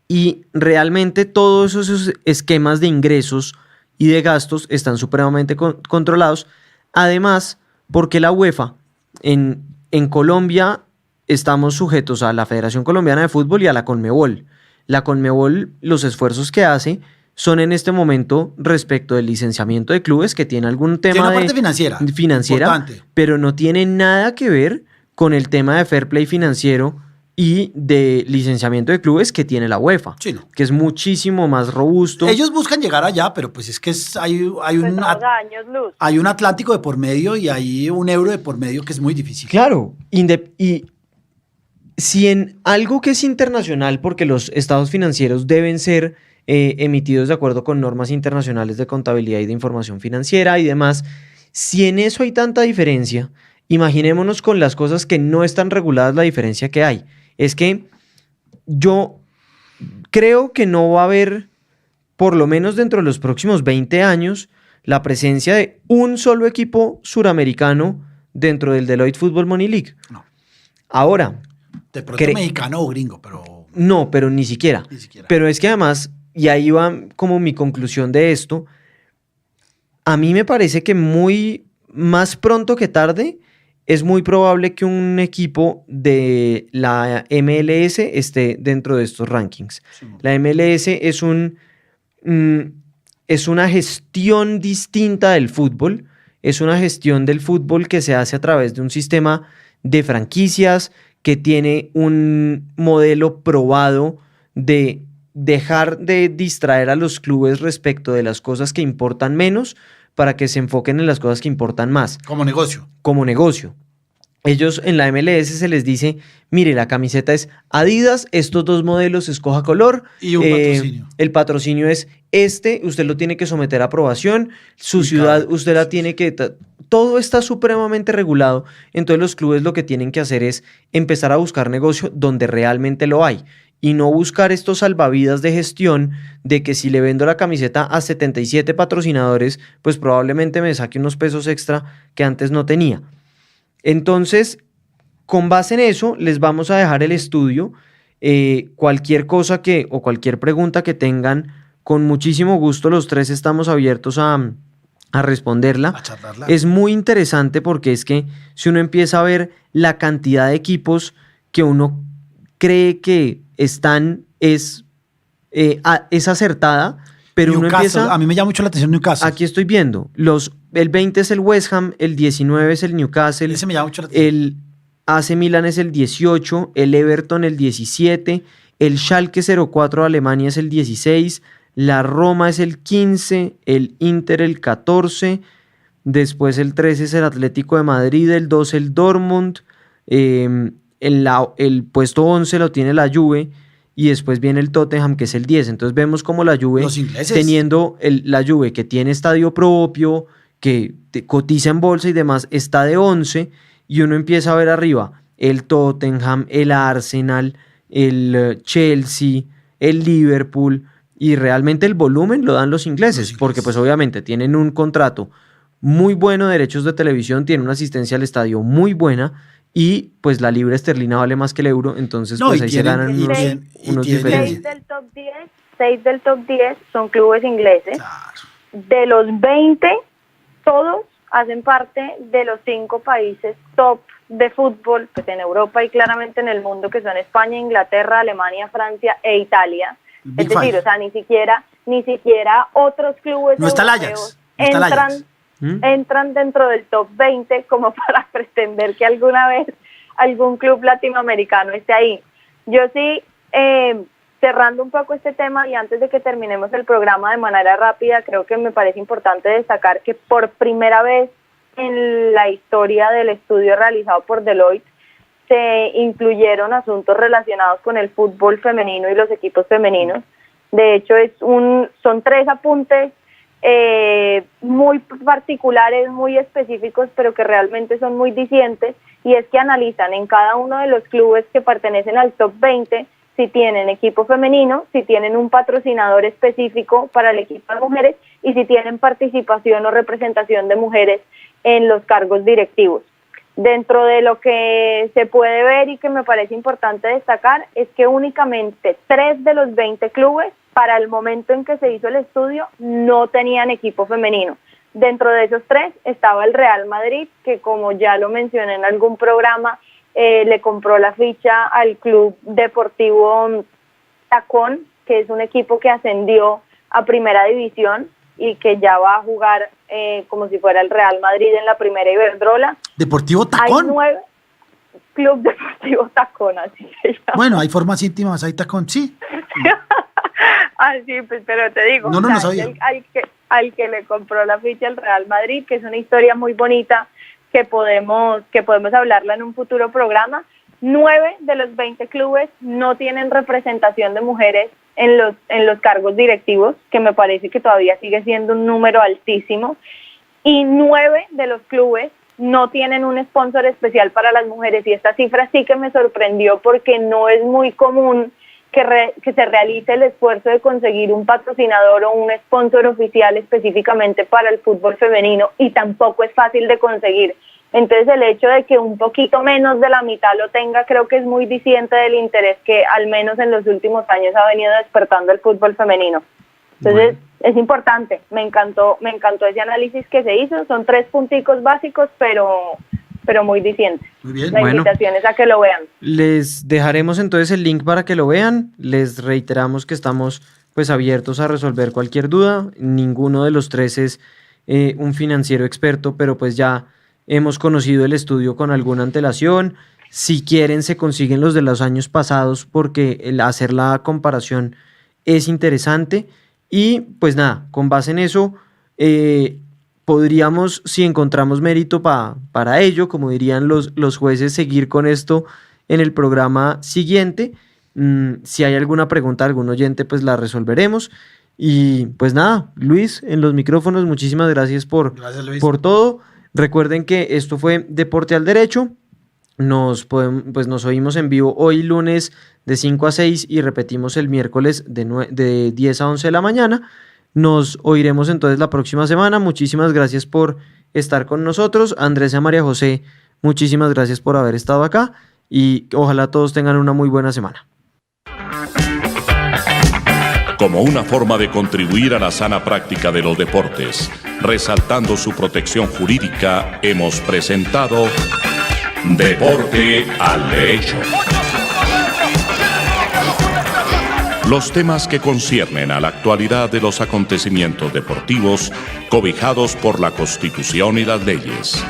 y realmente todos esos esquemas de ingresos y de gastos están supremamente controlados. Además, porque la UEFA en Colombia estamos sujetos a la Federación Colombiana de Fútbol y a la Conmebol. La Conmebol, los esfuerzos que hace son en este momento respecto del licenciamiento de clubes, que tiene algún tema tiene una parte financiera importante, pero no tiene nada que ver con el tema de fair play financiero y de licenciamiento de clubes que tiene la UEFA, sí, no, que es muchísimo más robusto. Ellos buscan llegar allá, pero pues es que hay un Atlántico de por medio y hay un euro de por medio que es muy difícil. Claro, y si en algo que es internacional, porque los estados financieros deben ser emitidos de acuerdo con normas internacionales de contabilidad y de información financiera y demás, si en eso hay tanta diferencia, imaginémonos con las cosas que no están reguladas la diferencia que hay. Es que yo creo que no va a haber, por lo menos dentro de los próximos 20 años, la presencia de un solo equipo suramericano dentro del Deloitte Football Money League. No. Ahora. De pronto mexicano o gringo, pero... No, pero ni siquiera. Pero es que además, y ahí va como mi conclusión de esto, a mí me parece que más pronto que tarde, es muy probable que un equipo de la MLS esté dentro de estos rankings. Sí. La MLS es es una gestión distinta del fútbol, es una gestión del fútbol que se hace a través de un sistema de franquicias que tiene un modelo probado de dejar de distraer a los clubes respecto de las cosas que importan menos para que se enfoquen en las cosas que importan más. Como negocio. Como negocio. Ellos en la MLS se les dice, mire, la camiseta es Adidas, estos 2 modelos, escoja color. Y un patrocinio. El patrocinio es usted lo tiene que someter a aprobación, su ciudad usted la tiene que... Todo está supremamente regulado, entonces los clubes lo que tienen que hacer es empezar a buscar negocio donde realmente lo hay y no buscar estos salvavidas de gestión de que si le vendo la camiseta a 77 patrocinadores, pues probablemente me saque unos pesos extra que antes no tenía. Entonces, con base en eso, les vamos a dejar el estudio. Cualquier cosa o cualquier pregunta que tengan, con muchísimo gusto los 3 estamos abiertos a responderla. A charlarla. Es muy interesante porque es que si uno empieza a ver la cantidad de equipos que uno cree que están, es acertada, pero uno Newcastle, empieza... a mí me llama mucho la atención Newcastle. Aquí estoy viendo, el 20 es el West Ham, el 19 es el Newcastle, Ese me llama mucho la atención. el AC Milan es el 18, el Everton el 17, el Schalke 04 de Alemania es el 16, la Roma es el 15, el Inter el 14, después el 13 es el Atlético de Madrid, el 12 el Dortmund, el puesto 11 lo tiene la Juve y después viene el Tottenham que es el 10. Entonces vemos como la Juve, Los ingleses. teniendo la Juve que tiene estadio propio, que cotiza en bolsa y demás, está de 11 y uno empieza a ver arriba el Tottenham, el Arsenal, el Chelsea, el Liverpool y realmente el volumen lo dan los ingleses porque pues obviamente tienen un contrato muy bueno de derechos de televisión, tienen una asistencia al estadio muy buena y pues la libra esterlina vale más que el euro, entonces No, pues y ahí tienen- se ganan y unos, tienen- y unos tienen- diferencias. 6 del top 10 son clubes ingleses. Claro. De los 20, todos hacen parte de los 5 países top de fútbol, pues en Europa y claramente en el mundo, que son España, Inglaterra, Alemania, Francia e Italia. Big Es decir, Five. o sea, ni siquiera otros clubes No está el europeos Ajax, no está el Ajax. entran dentro del top 20 como para pretender que alguna vez algún club latinoamericano esté ahí. Yo sí, cerrando un poco este tema y antes de que terminemos el programa de manera rápida, creo que me parece importante destacar que por primera vez en la historia del estudio realizado por Deloitte se incluyeron asuntos relacionados con el fútbol femenino y los equipos femeninos. De hecho, son 3 apuntes muy particulares, muy específicos, pero que realmente son muy dicientes, y es que analizan en cada uno de los clubes que pertenecen al top 20 si tienen equipo femenino, si tienen un patrocinador específico para el equipo de mujeres y si tienen participación o representación de mujeres en los cargos directivos. Dentro de lo que se puede ver y que me parece importante destacar es que únicamente 3 de los 20 clubes para el momento en que se hizo el estudio no tenían equipo femenino. Dentro de esos 3 estaba el Real Madrid, que como ya lo mencioné en algún programa, le compró la ficha al Club Deportivo Tacón, que es un equipo que ascendió a Primera División y que ya va a jugar como si fuera el Real Madrid en la Primera Iberdrola. Deportivo Tacón. Hay 9 Club Deportivo Tacón, así se llama. Bueno, hay formas íntimas, hay Tacón, sí. Ah, sí, pues, pero te digo, No, no, o sea, no sabía. al que le compró la ficha al Real Madrid, que es una historia muy bonita que podemos hablarla en un futuro programa. 9 de los 20 clubes no tienen representación de mujeres en los cargos directivos, que me parece que todavía sigue siendo un número altísimo, y 9 de los clubes no tienen un sponsor especial para las mujeres, y esta cifra sí que me sorprendió porque no es muy común que se realice el esfuerzo de conseguir un patrocinador o un sponsor oficial específicamente para el fútbol femenino, y tampoco es fácil de conseguir. Entonces el hecho de que un poquito menos de la mitad lo tenga, creo que es muy diciente del interés que al menos en los últimos años ha venido despertando el fútbol femenino. Entonces es importante, me encantó ese análisis que se hizo. Son 3 punticos básicos, pero pero muy diciente. Muy bien. La Bueno. invitación es a que lo vean. Les dejaremos entonces el link para que lo vean. Les reiteramos que estamos pues abiertos a resolver cualquier duda. Ninguno de los tres es un financiero experto, pero pues ya hemos conocido el estudio con alguna antelación. Si quieren se consiguen los de los años pasados porque el hacer la comparación es interesante. Y pues nada, con base en eso podríamos, si encontramos mérito para ello, como dirían los jueces, seguir con esto en el programa siguiente. Si hay alguna pregunta de algún oyente, pues la resolveremos. Y pues nada, Luis, en los micrófonos, muchísimas gracias Gracias, Luis. por todo. Recuerden que esto fue Deporte al Derecho. Nos oímos en vivo hoy lunes de 5 a 6 y repetimos el miércoles de 10 a 11 de la mañana. Nos oiremos entonces la próxima semana. Muchísimas gracias por estar con nosotros. Andrés y María José, muchísimas gracias por haber estado acá y ojalá todos tengan una muy buena semana. Como una forma de contribuir a la sana práctica de los deportes, resaltando su protección jurídica, hemos presentado Deporte al Derecho. Los temas que conciernen a la actualidad de los acontecimientos deportivos cobijados por la Constitución y las leyes.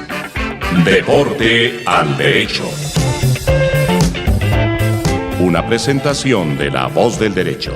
Deporte al Derecho. Una presentación de La Voz del Derecho.